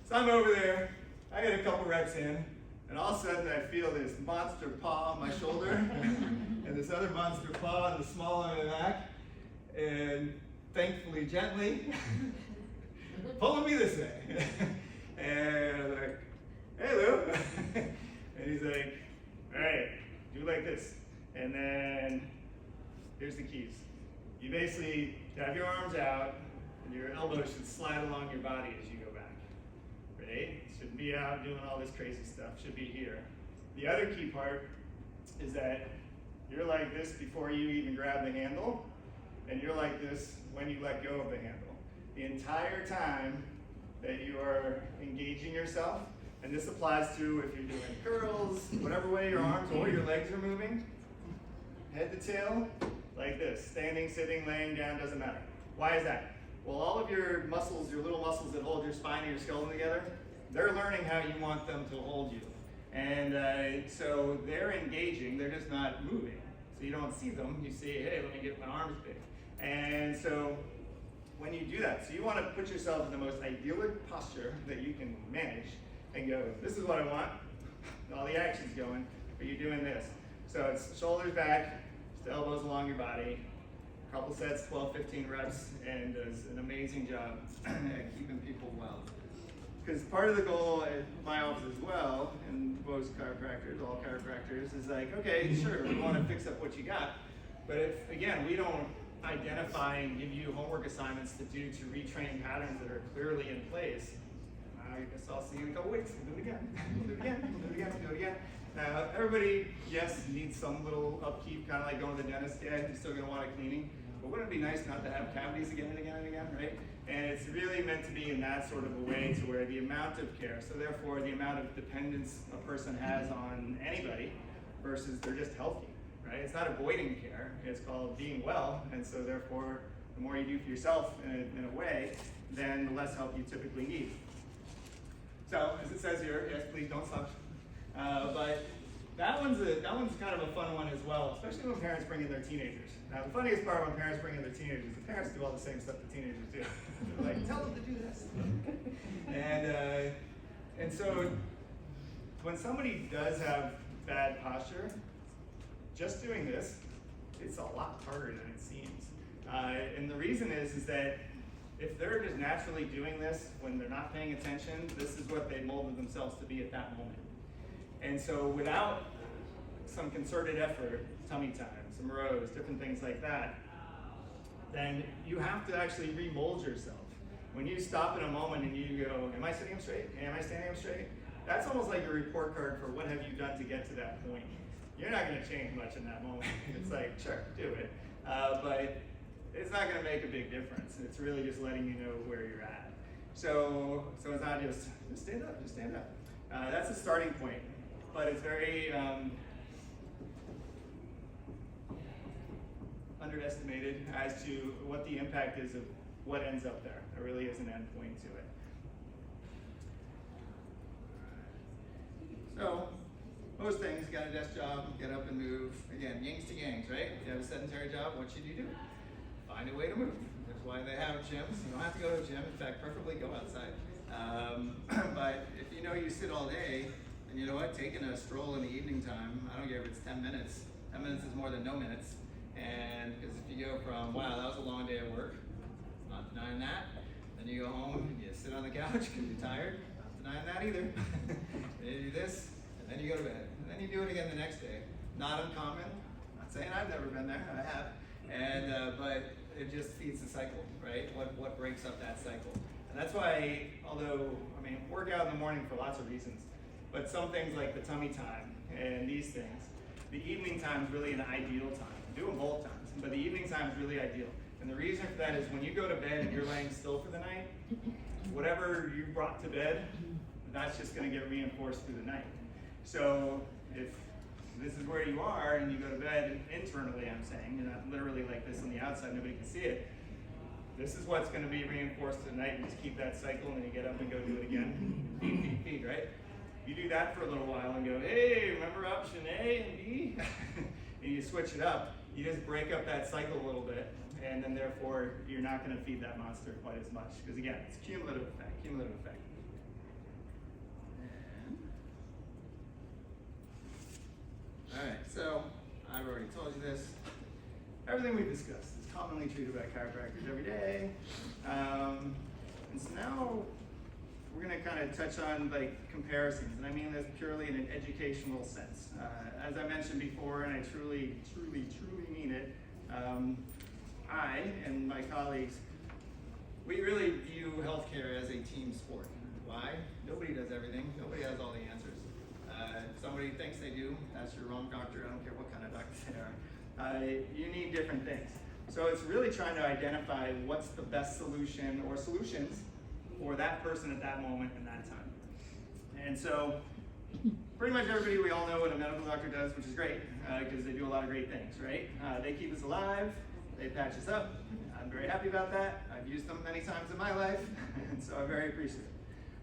So I'm over there, I get a couple reps in, and all of a sudden I feel this monster paw on my shoulder, and this other monster paw on the small of my back, and thankfully gently, pulling me this way. And I'm like, hey Lou. And he's like, all right, do like this. And then, here's the keys. You basically have your arms out, and your elbows should slide along your body as you go back, right? Shouldn't be out doing all this crazy stuff, should be here. The other key part is that you're like this before you even grab the handle, and you're like this when you let go of the handle. The entire time that you are engaging yourself, and this applies to if you're doing curls, whatever way your arms or your legs are moving, head to tail, like this, standing, sitting, laying down, doesn't matter. Why is that? Well, all of your muscles, your little muscles that hold your spine and your skeleton together, they're learning how you want them to hold you. And so they're engaging, they're just not moving. So you don't see them, you see, hey, let me get my arms big. And so when you do that, so you want to put yourself in the most idyllic posture that you can manage and go, this is what I want, all the action's going, but you're doing this. So it's shoulders back, just elbows along your body, a couple sets, 12, 15 reps, and does an amazing job at keeping people well. Because part of the goal at my office as well, and most chiropractors, all chiropractors, is like, okay, sure, we want to fix up what you got, but if, again, we don't identify and give you homework assignments to do to retrain patterns that are clearly in place, I guess I'll see you in a couple weeks. We'll do it again. We'll do it again. We'll do it again. We'll do it again. Now, everybody, yes, needs some little upkeep, kind of like going to the dentist. Yeah, you're still going to want a cleaning. But wouldn't it be nice not to have cavities again and again and again, right? And it's really meant to be in that sort of a way to where the amount of care, so therefore the amount of dependence a person has on anybody versus they're just healthy, right? It's not avoiding care, it's called being well, and so therefore the more you do for yourself in a way, then the less help you typically need. So, as it says here, yes, please don't stop. But that one's kind of a fun one as well, especially when parents bring in their teenagers. Now, the funniest part when parents bring in their teenagers, the parents do all the same stuff the teenagers do. They're like, tell them to do this. And so, when somebody does have bad posture, just doing this, it's a lot harder than it seems. And the reason is that if they're just naturally doing this when they're not paying attention, this is what they molded themselves to be at that moment. And so without some concerted effort, tummy time, some rows, different things like that, then you have to actually remold yourself. When you stop in a moment and you go, am I sitting up straight? Am I standing up straight? That's almost like a report card for what have you done to get to that point. You're not going to change much in that moment. It's like, sure, do it. But it's not going to make a big difference. It's really just letting you know where you're at. So it's not just stand up, just stand up. That's a starting point, but it's very underestimated as to what the impact is of what ends up there. There really is an end point to it. So, most things, got a desk job, get up and move. Again, yings to yangs, right? If you have a sedentary job, what should you do? Find a way to move. That's why they have gyms. You don't have to go to a gym. In fact, preferably go outside. But if you know you sit all day, and you know what, taking a stroll in the evening time, I don't care if it's 10 minutes. 10 minutes is more than no minutes. And because if you go from, wow, that was a long day at work, not denying that. Then you go home, and you sit on the couch because you're tired, not denying that either. Then you do this, and then you go to bed. And then you do it again the next day. Not uncommon. Not saying I've never been there, I have. And but it just feeds the cycle, right? What breaks up that cycle? And that's why, although, I mean, work out in the morning for lots of reasons, but some things like the tummy time and these things, the evening time is really an ideal time. Do them both times, but the evening time is really ideal. And the reason for that is when you go to bed and you're laying still for the night, whatever you brought to bed, that's just going to get reinforced through the night. So if this is where you are and you go to bed internally, I'm saying, you're not literally like this on the outside, nobody can see it. This is what's going to be reinforced tonight. You just keep that cycle and then you get up and go do it again. Feed, right? You do that for a little while and go, hey, remember option A and B? And you switch it up. You just break up that cycle a little bit, and then therefore you're not going to feed that monster quite as much. Because again, it's cumulative effect, cumulative effect. Alright, so I've already told you this. Everything we've discussed is commonly treated by chiropractors every day. And so now we're going to kind of touch on like comparisons, and I mean this purely in an educational sense. As I mentioned before, and I truly mean it, I and my colleagues, we really view healthcare as a team sport. Why? Nobody does everything. Nobody has all the answers. Somebody thinks they do. That's your wrong doctor. I don't care what kind of doctor they are. You need different things. So it's really trying to identify what's the best solution or solutions for that person at that moment and that time. And so pretty much everybody, we all know what a medical doctor does, which is great because they do a lot of great things, right? They keep us alive. They patch us up. I'm very happy about that. I've used them many times in my life, and so I'm very appreciative.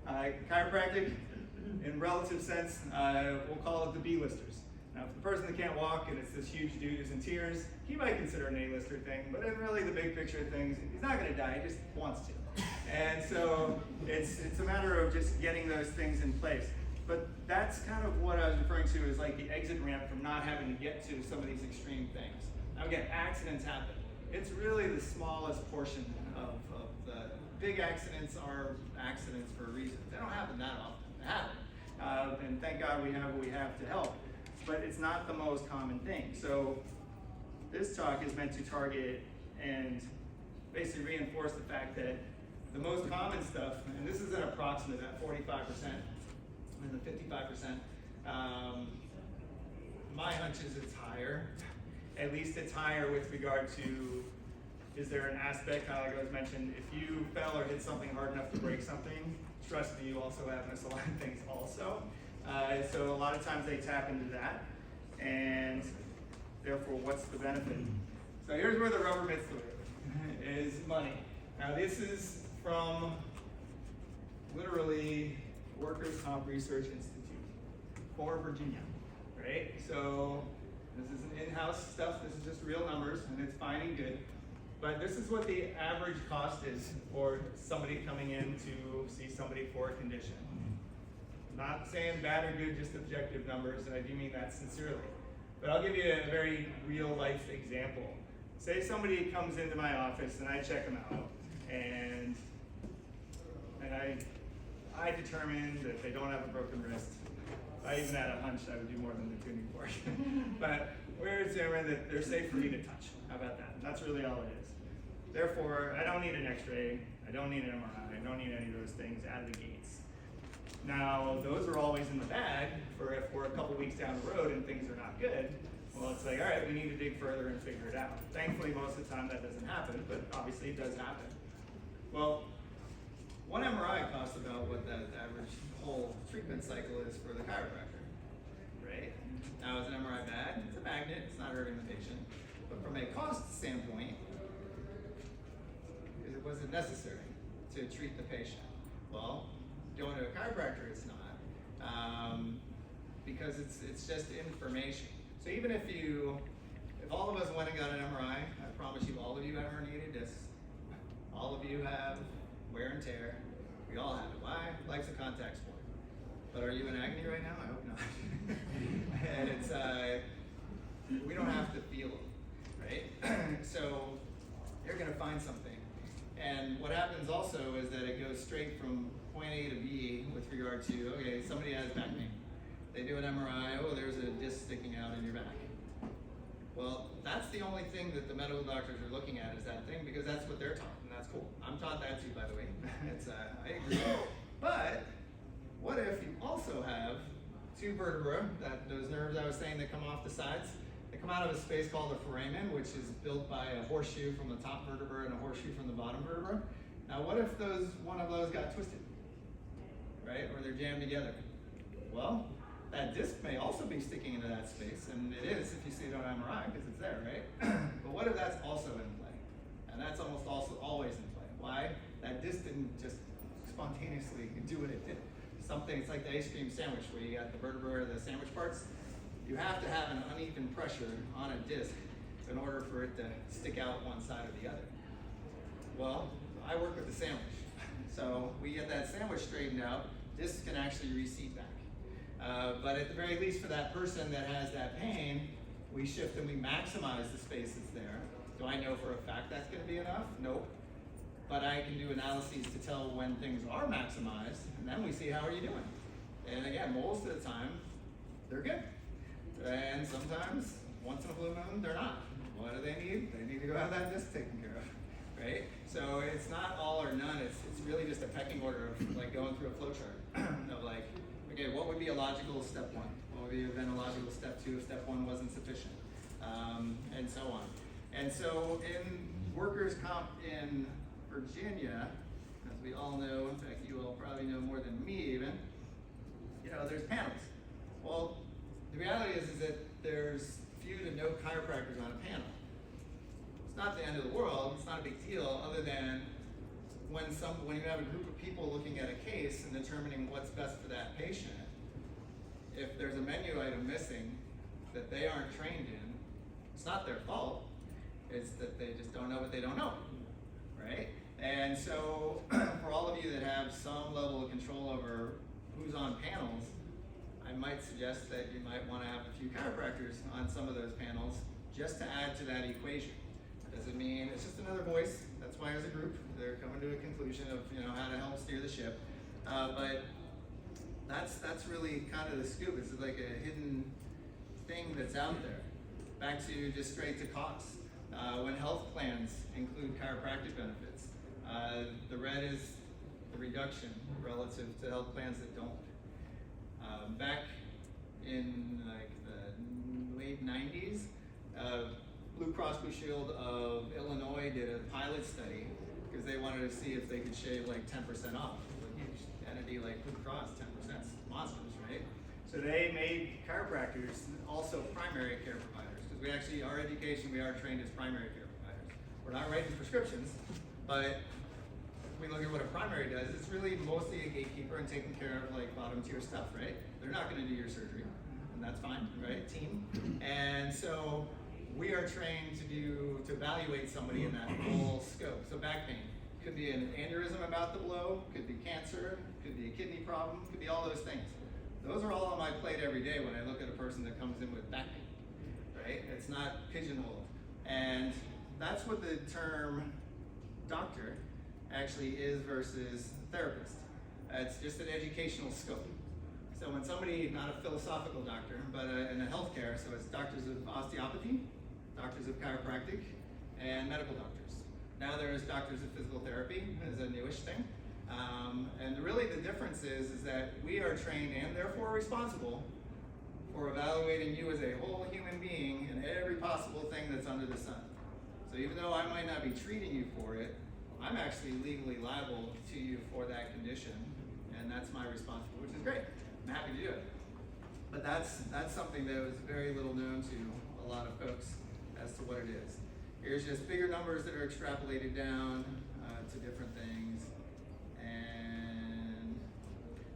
Chiropractic, in relative sense, we'll call it the B-listers. Now, if the person that can't walk and it's this huge dude who's in tears, he might consider an A-lister thing, but in really the big picture of things, he's not going to die, he just wants to. And so it's a matter of just getting those things in place. But that's kind of what I was referring to as like the exit ramp from not having to get to some of these extreme things. Now again, accidents happen. It's really the smallest portion of the big accidents are accidents for a reason. They don't happen that often. They happen. And thank God we have what we have to help. But it's not the most common thing. So this talk is meant to target and basically reinforce the fact that the most common stuff, and this is an approximate at 45% and the 55%, my hunch is it's higher. At least it's higher with regard to, is there an aspect, kind of like I was mentioned, if you fell or hit something hard enough to break something, trust me, you also have misaligned things also. So a lot of times they tap into that, and therefore what's the benefit? So here's where the rubber meets the road, is money. Now this is from literally Workers' Comp Research Institute for Virginia, right? So this isn't in-house stuff, this is just real numbers, and it's fine and good. But this is what the average cost is for somebody coming in to see somebody for a condition. Not saying bad or good, just objective numbers, and I do mean that sincerely. But I'll give you a very real life example. Say somebody comes into my office and I check them out, and I determine that they don't have a broken wrist. I even had a hunch I would do more than the tuning fork. But we're determined that they're safe for me to touch. How about that? That's really all it is. Therefore, I don't need an x-ray, I don't need an MRI, I don't need any of those things out of the gates. Now, those are always in the bag for if we're a couple weeks down the road and things are not good. Well, it's like, all right, we need to dig further and figure it out. Thankfully, most of the time that doesn't happen, but obviously it does happen. Well, one MRI costs about what that average whole treatment cycle is for the chiropractor, right? Now, is an MRI bad? It's a magnet, it's not hurting the patient. But from a cost standpoint, was it necessary to treat the patient? Well, going to a chiropractor, it's not, because it's just information. So even if all of us went and got an MRI, I promise you, all of you have herniated discs. All of you have wear and tear. We all have it. Why? Life's a contact sport. But are you in agony right now? I hope not. And it's we don't have to feel it, right? So you're gonna find something. And what happens also is that it goes straight from point A to B with regard to, okay, somebody has back pain. They do an MRI, oh, there's a disc sticking out in your back. Well, that's the only thing that the medical doctors are looking at is that thing, because that's what they're taught, and that's cool. I'm taught that too, by the way. I agree. But what if you also have two vertebrae, those nerves I was saying that come off the sides? They come out of a space called the foramen, which is built by a horseshoe from the top vertebra and a horseshoe from the bottom vertebra. Now, what if one of those got twisted, right? Or they're jammed together? Well, that disc may also be sticking into that space, and it is if you see it on MRI, because it's there, right? But what if that's also in play? And that's almost also always in play. Why? That disc didn't just spontaneously do what it did. It's like the ice cream sandwich, where you got the vertebra or the sandwich parts. You have to have an uneven pressure on a disc in order for it to stick out one side or the other. Well, I work with the sandwich. So we get that sandwich straightened out, discs can actually reseat back. But at the very least for that person that has that pain, we shift and we maximize the space that's there. Do I know for a fact that's gonna be enough? Nope. But I can do analyses to tell when things are maximized, and then we see how are you doing. And again, most of the time, they're good. And sometimes, once in a blue moon, they're not. what do they need? They need to go have that disc taken care of, right? So it's not all or none. It's really just a pecking order of like going through a flow chart of like, okay, what would be a logical step one? What would be then a logical step two if step one wasn't sufficient? And so on. And so in workers' comp in Virginia, as we all know, in fact, you all probably know more than me even, there's panels. Well, the reality is that there's few to no chiropractors on a panel. It's not the end of the world, it's not a big deal, other than when you have a group of people looking at a case and determining what's best for that patient, if there's a menu item missing that they aren't trained in, it's not their fault, it's that they just don't know what they don't know, right? And so for all of you that have some level of control over who's on panels, I might suggest that you might want to have a few chiropractors on some of those panels just to add to that equation. Doesn't mean it's just another voice. That's why as a group they're coming to a conclusion of how to help steer the ship. But that's really kind of the scoop. It's like a hidden thing that's out there. Back to just straight to costs. When health plans include chiropractic benefits, the red is the reduction relative to health plans that don't. Back in like the late 90s, Blue Cross Blue Shield of Illinois did a pilot study because they wanted to see if they could shave like 10% off. A huge entity like Blue Cross, 10%, monsters, right? So they made chiropractors also primary care providers because we actually, our education, we are trained as primary care providers. We're not writing prescriptions, but we look at what a primary does, it's really mostly a gatekeeper and taking care of like bottom tier stuff, right? They're not gonna do your surgery, and that's fine, right, team? And so we are trained to evaluate somebody in that full scope. So back pain, could be an aneurysm about the blow, could be cancer, could be a kidney problem, could be all those things. Those are all on my plate every day when I look at a person that comes in with back pain, right? It's not pigeonholed. And that's what the term doctor actually is versus therapist. It's just an educational scope. So when somebody, not a philosophical doctor, but in a healthcare, so it's doctors of osteopathy, doctors of chiropractic, and medical doctors. Now there's doctors of physical therapy as a newish thing. And really the difference is that we are trained and therefore responsible for evaluating you as a whole human being in every possible thing that's under the sun. So even though I might not be treating you for it, I'm actually legally liable to you for that condition, and that's my responsibility, which is great. I'm happy to do it. But that's something that was very little known to a lot of folks as to what it is. Here's just bigger numbers that are extrapolated down to different things. And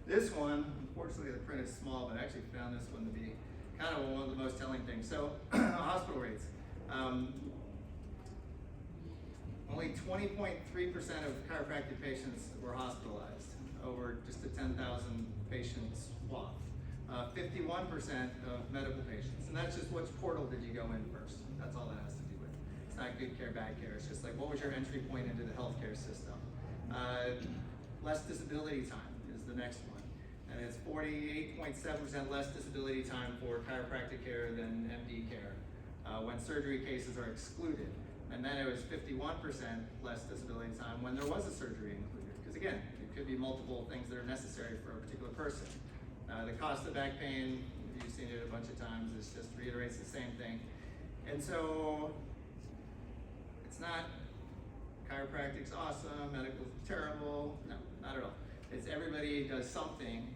this one, unfortunately the print is small, but I actually found this one to be kind of one of the most telling things. So hospital rates. Only 20.3% of chiropractic patients were hospitalized over just a 10,000 patient swath. 51% of medical patients, and that's just which portal did you go in first. That's all that has to do with. It's not good care, bad care. It's just like what was your entry point into the healthcare system. Less disability time is the next one, and it's 48.7% less disability time for chiropractic care than MD care when surgery cases are excluded. And then it was 51% less disability time when there was a surgery included. Because again, it could be multiple things that are necessary for a particular person. The cost of back pain, you've seen it a bunch of times, it just reiterates the same thing. And so, it's not chiropractic's awesome, medical's terrible, no, not at all. It's everybody does something,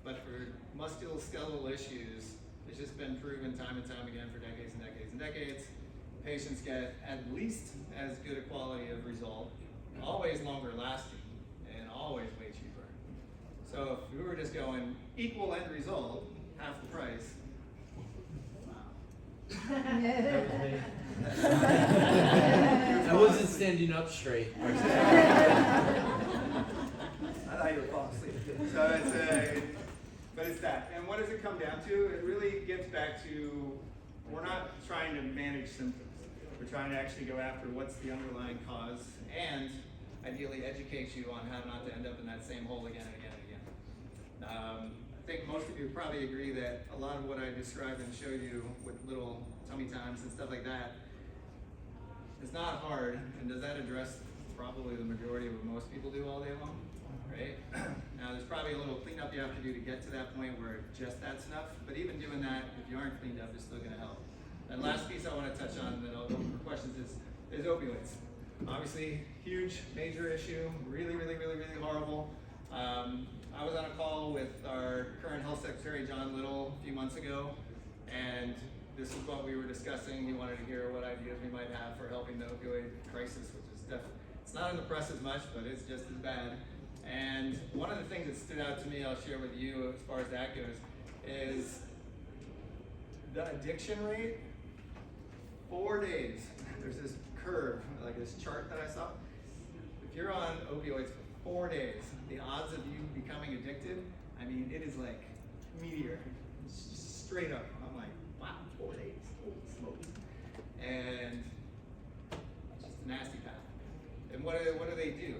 but for musculoskeletal issues, it's just been proven time and time again for decades and decades and decades. Patients get at least as good a quality of result, always longer lasting, and always way cheaper. So if we were just going equal end result, half the price, wow. I wasn't standing up straight. I thought you were falling asleep. So but it's that. And what does it come down to? It really gets back to, we're not trying to manage symptoms. We're trying to actually go after what's the underlying cause and ideally educate you on how not to end up in that same hole again and again and again. I think most of you probably agree that a lot of what I described and showed you with little tummy times and stuff like that, It's not hard, and does that address probably the majority of what most people do all day long, right? Now there's probably a little cleanup you have to do to get to that point where just that's enough, but even doing that, if you aren't cleaned up, it's still gonna help. And last piece I want to touch on, then I'll go for questions, is opioids. Obviously, huge, major issue, really horrible. I was on a call with our current health secretary, John Little, a few months ago, and this is what we were discussing. He wanted to hear what ideas we might have for helping the opioid crisis, which is definitely, it's not in the press as much, but it's just as bad. And one of the things that stood out to me, I'll share with you as far as that goes, is the addiction rate. 4 days, there's this curve, like this chart that I saw. If you're on opioids for 4 days, the odds of you becoming addicted, I mean, it is like meteor, it's just straight up. I'm like, wow, 4 days, holy smokes. And it's just a nasty path. And what do they do?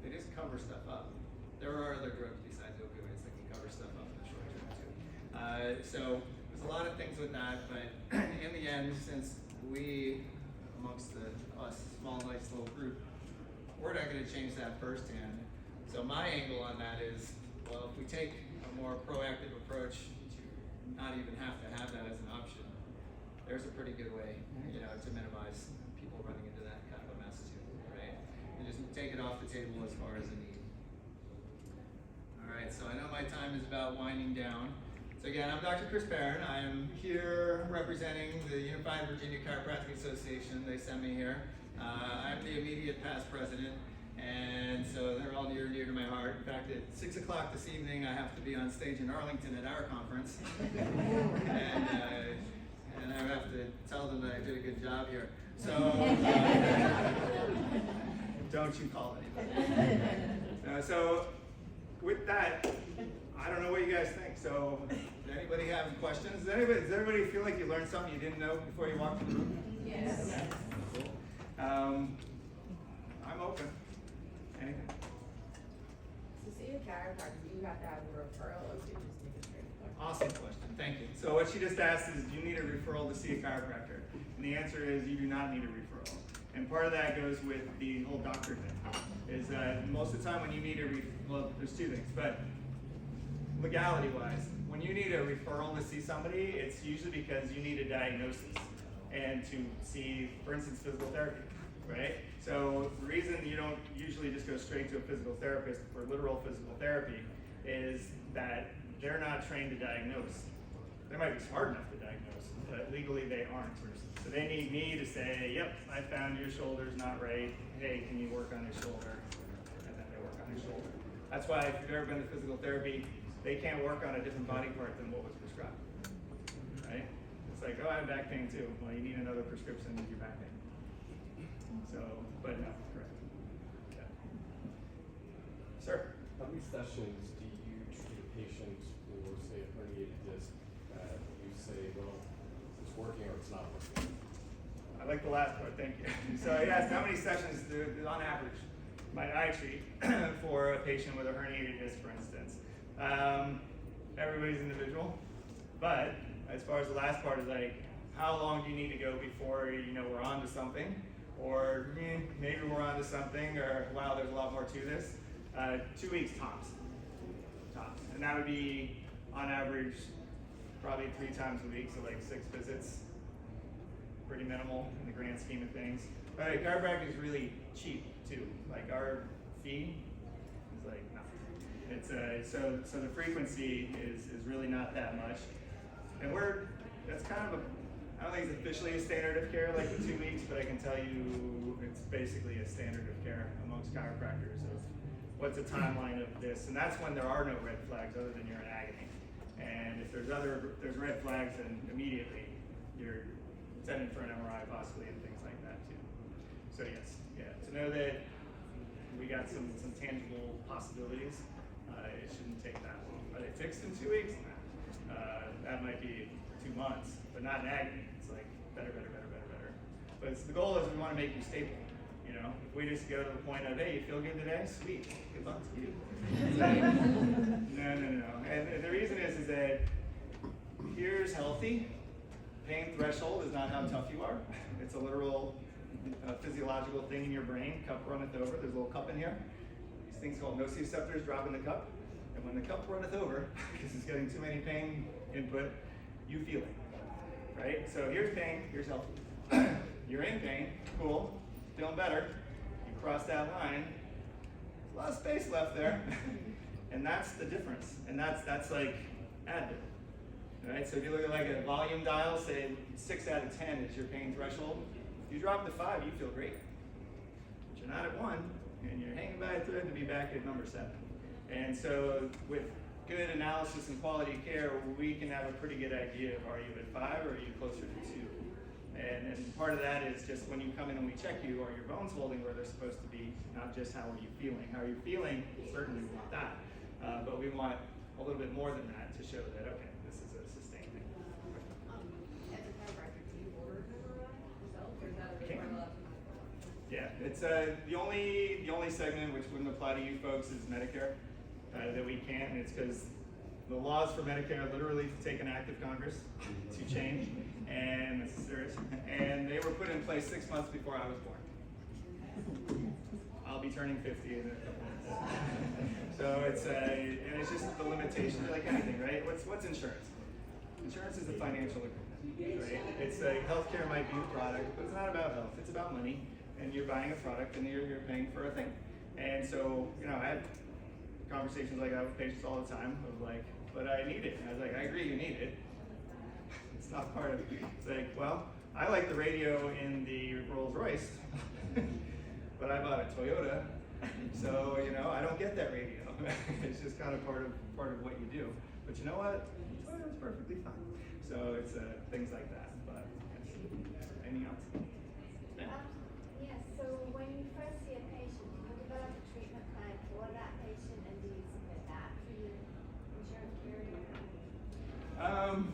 They just cover stuff up. There are other drugs besides opioids that can cover stuff up in the short term too. So there's a lot of things with that, but in the end, since we, amongst us, small, nice little group, we're not going to change that firsthand. So my angle on that is, well, if we take a more proactive approach to not even have to have that as an option, there's a pretty good way, to minimize people running into that kind of a mess too, right? And just take it off the table as far as a need. All right, so I know my time is about winding down. So again, I'm Dr. Chris Perron. I am here representing the Unified Virginia Chiropractic Association. They sent me here. I'm the immediate past president, and so they're all near and dear to my heart. In fact, at 6 o'clock this evening, I have to be on stage in Arlington at our conference. and I have to tell them that I did a good job here. So don't you call anybody. So with that, I don't know what you guys think. So, does anybody have questions? Does everybody feel like you learned something you didn't know before you walked in the room? Yes. Okay. Cool. I'm open. Anything? To see a chiropractor, do you have to have a referral or do you just need a straight appointment? Awesome question. Thank you. So what she just asked is, do you need a referral to see a chiropractor? And the answer is, you do not need a referral. And part of that goes with the whole doctor thing. Is that most of the time when you need well, there's two things, but legality-wise, when you need a referral to see somebody, it's usually because you need a diagnosis and to see, for instance, physical therapy, right? So the reason you don't usually just go straight to a physical therapist for literal physical therapy is that they're not trained to diagnose. They might be smart enough to diagnose, but legally they aren't. So they need me to say, yep, I found your shoulder's not right. Hey, can you work on your shoulder? And then they work on your shoulder. That's why if you've ever been to physical therapy, they can't work on a different body part than what was prescribed, right? It's like, oh, I have back pain too. Well, you need another prescription to your back pain. So, but no, correct. Yeah. Sir? How many sessions do you treat a patient for, say, a herniated disc that you say, well, it's working or it's not working? I like the last part, thank you. So yes, how many sessions do, on average, might I treat for a patient with a herniated disc, for instance? Everybody's individual, but as far as the last part is like, how long do you need to go before we're on to something, or maybe we're on to something, or wow, there's a lot more to this. 2 weeks tops, and that would be on average probably 3 times a week, so like 6 visits. Pretty minimal in the grand scheme of things. But chiropractic is really cheap too. Like our fee is like nothing. It's so the frequency is really not that much, and that's kind of I don't think it's officially a standard of care like the 2 weeks, but I can tell you it's basically a standard of care amongst chiropractors of what's a timeline of this, and that's when there are no red flags other than you're in agony. And if there's red flags, then immediately you're sending for an MRI possibly and things like that too. So yes, yeah, to know that we got some tangible possibilities, it shouldn't take that long. Are they fixed in 2 weeks? That might be 2 months, but not in agony. It's like better. But the goal is we want to make you stable. If we just go to the point of, hey, you feel good today? Sweet, good luck to you. No. And the reason is that here's healthy. Pain threshold is not how tough you are. It's a literal a physiological thing in your brain. Cup runneth over. There's a little cup in here. These things called nociceptors drop in the cup. And when the cup runneth over, because it's getting too many pain input, you feel it, right? So here's pain, here's healthy. You're in pain, cool, feeling better. You cross that line, there's a lot of space left there. And that's the difference. And that's like Advil, right? So if you look at like a volume dial, say 6 out of 10 is your pain threshold. If you drop to 5, you feel great. But you're not at 1, and you're hanging by a thread to be back at number 7. And so with good analysis and quality care, we can have a pretty good idea of, are you at 5 or are you closer to 2? And part of that is just when you come in and we check you, are your bones holding where they're supposed to be, not just how are you feeling. How are you feeling? Certainly we want that. But we want a little bit more than that to show that, okay, this is a sustained thing. As a chiropractor, do you order an MRI yourself, or is that a requirement? Yeah, it's the only segment which wouldn't apply to you folks is Medicare that we can't, and it's because the laws for Medicare literally take an act of Congress to change, and this is serious. And they were put in place 6 months before I was born. I'll be turning 50 in a couple months. So it's just the limitation, like anything, right? What's insurance? Insurance is a financial agreement, right? It's healthcare might be a product, but it's not about health. It's about money, and you're buying a product, and you're paying for a thing. And so, I have conversations like that with patients all the time of like, but I need it. And I was like, I agree, you need it. It's not part of it. It's like, well, I like the radio in the Rolls Royce, but I bought a Toyota, so I don't get that radio. It's just kind of part of what you do. But you know what? Toyota's perfectly fine. So it's things like that. But yes. Anything else? Yes, so when you first see a patient, do you develop a treatment plan for that patient, and do you submit that to the insurance carrier?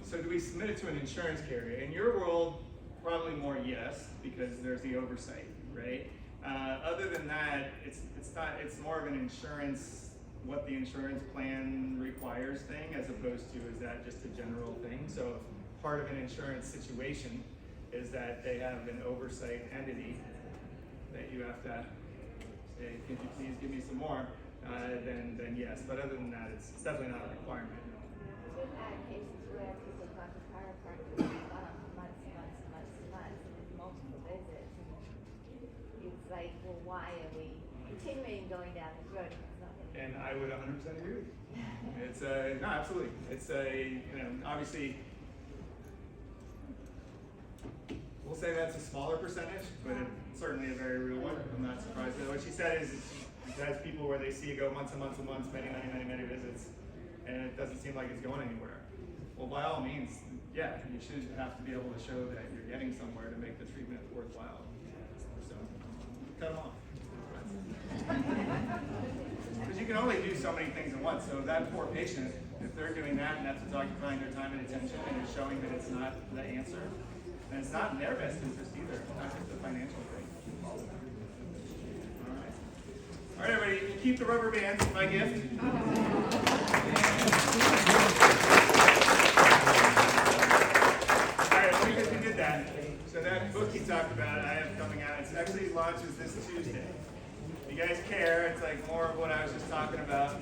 So do we submit it to an insurance carrier? In your world, probably more yes, because there's the oversight, right? Other than that, it's more of an insurance, what the insurance plan requires thing, as opposed to, is that just a general thing? So if part of an insurance situation is that they have an oversight entity that you have to say, can you please give me some more, then yes. But other than that, it's definitely not a requirement. We've had cases where people have gone to chiropractors months and with multiple visits, and it's like, well, why are we continuing going down this road? And I would 100% agree with you. It's no, absolutely. It's obviously, we'll say that's a smaller percentage, but it's certainly a very real one. I'm not surprised. What she said is it has people where they see you go months and months and months, many visits, and it doesn't seem like it's going anywhere. Well, by all means, yeah, you should have to be able to show that you're getting somewhere to make the treatment worthwhile. So, cut them off. Because you can only do so many things at once. So that poor patient, if they're doing that and that's what's occupying their time and attention, and you're showing that it's not the answer, and it's not in their best interest either. It's not just a financial thing. All right, everybody, keep the rubber bands. My gift. All right, because we did that. So that book you talked about, I have coming out. It actually launches this Tuesday. If you guys care, it's like more of what I was just talking about.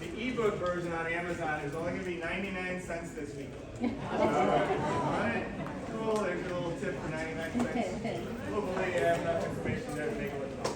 The ebook version on Amazon is only going to be 99 cents this week. All right, cool. There's a little tip for 99 cents. Hopefully you have enough information there to make it worthwhile.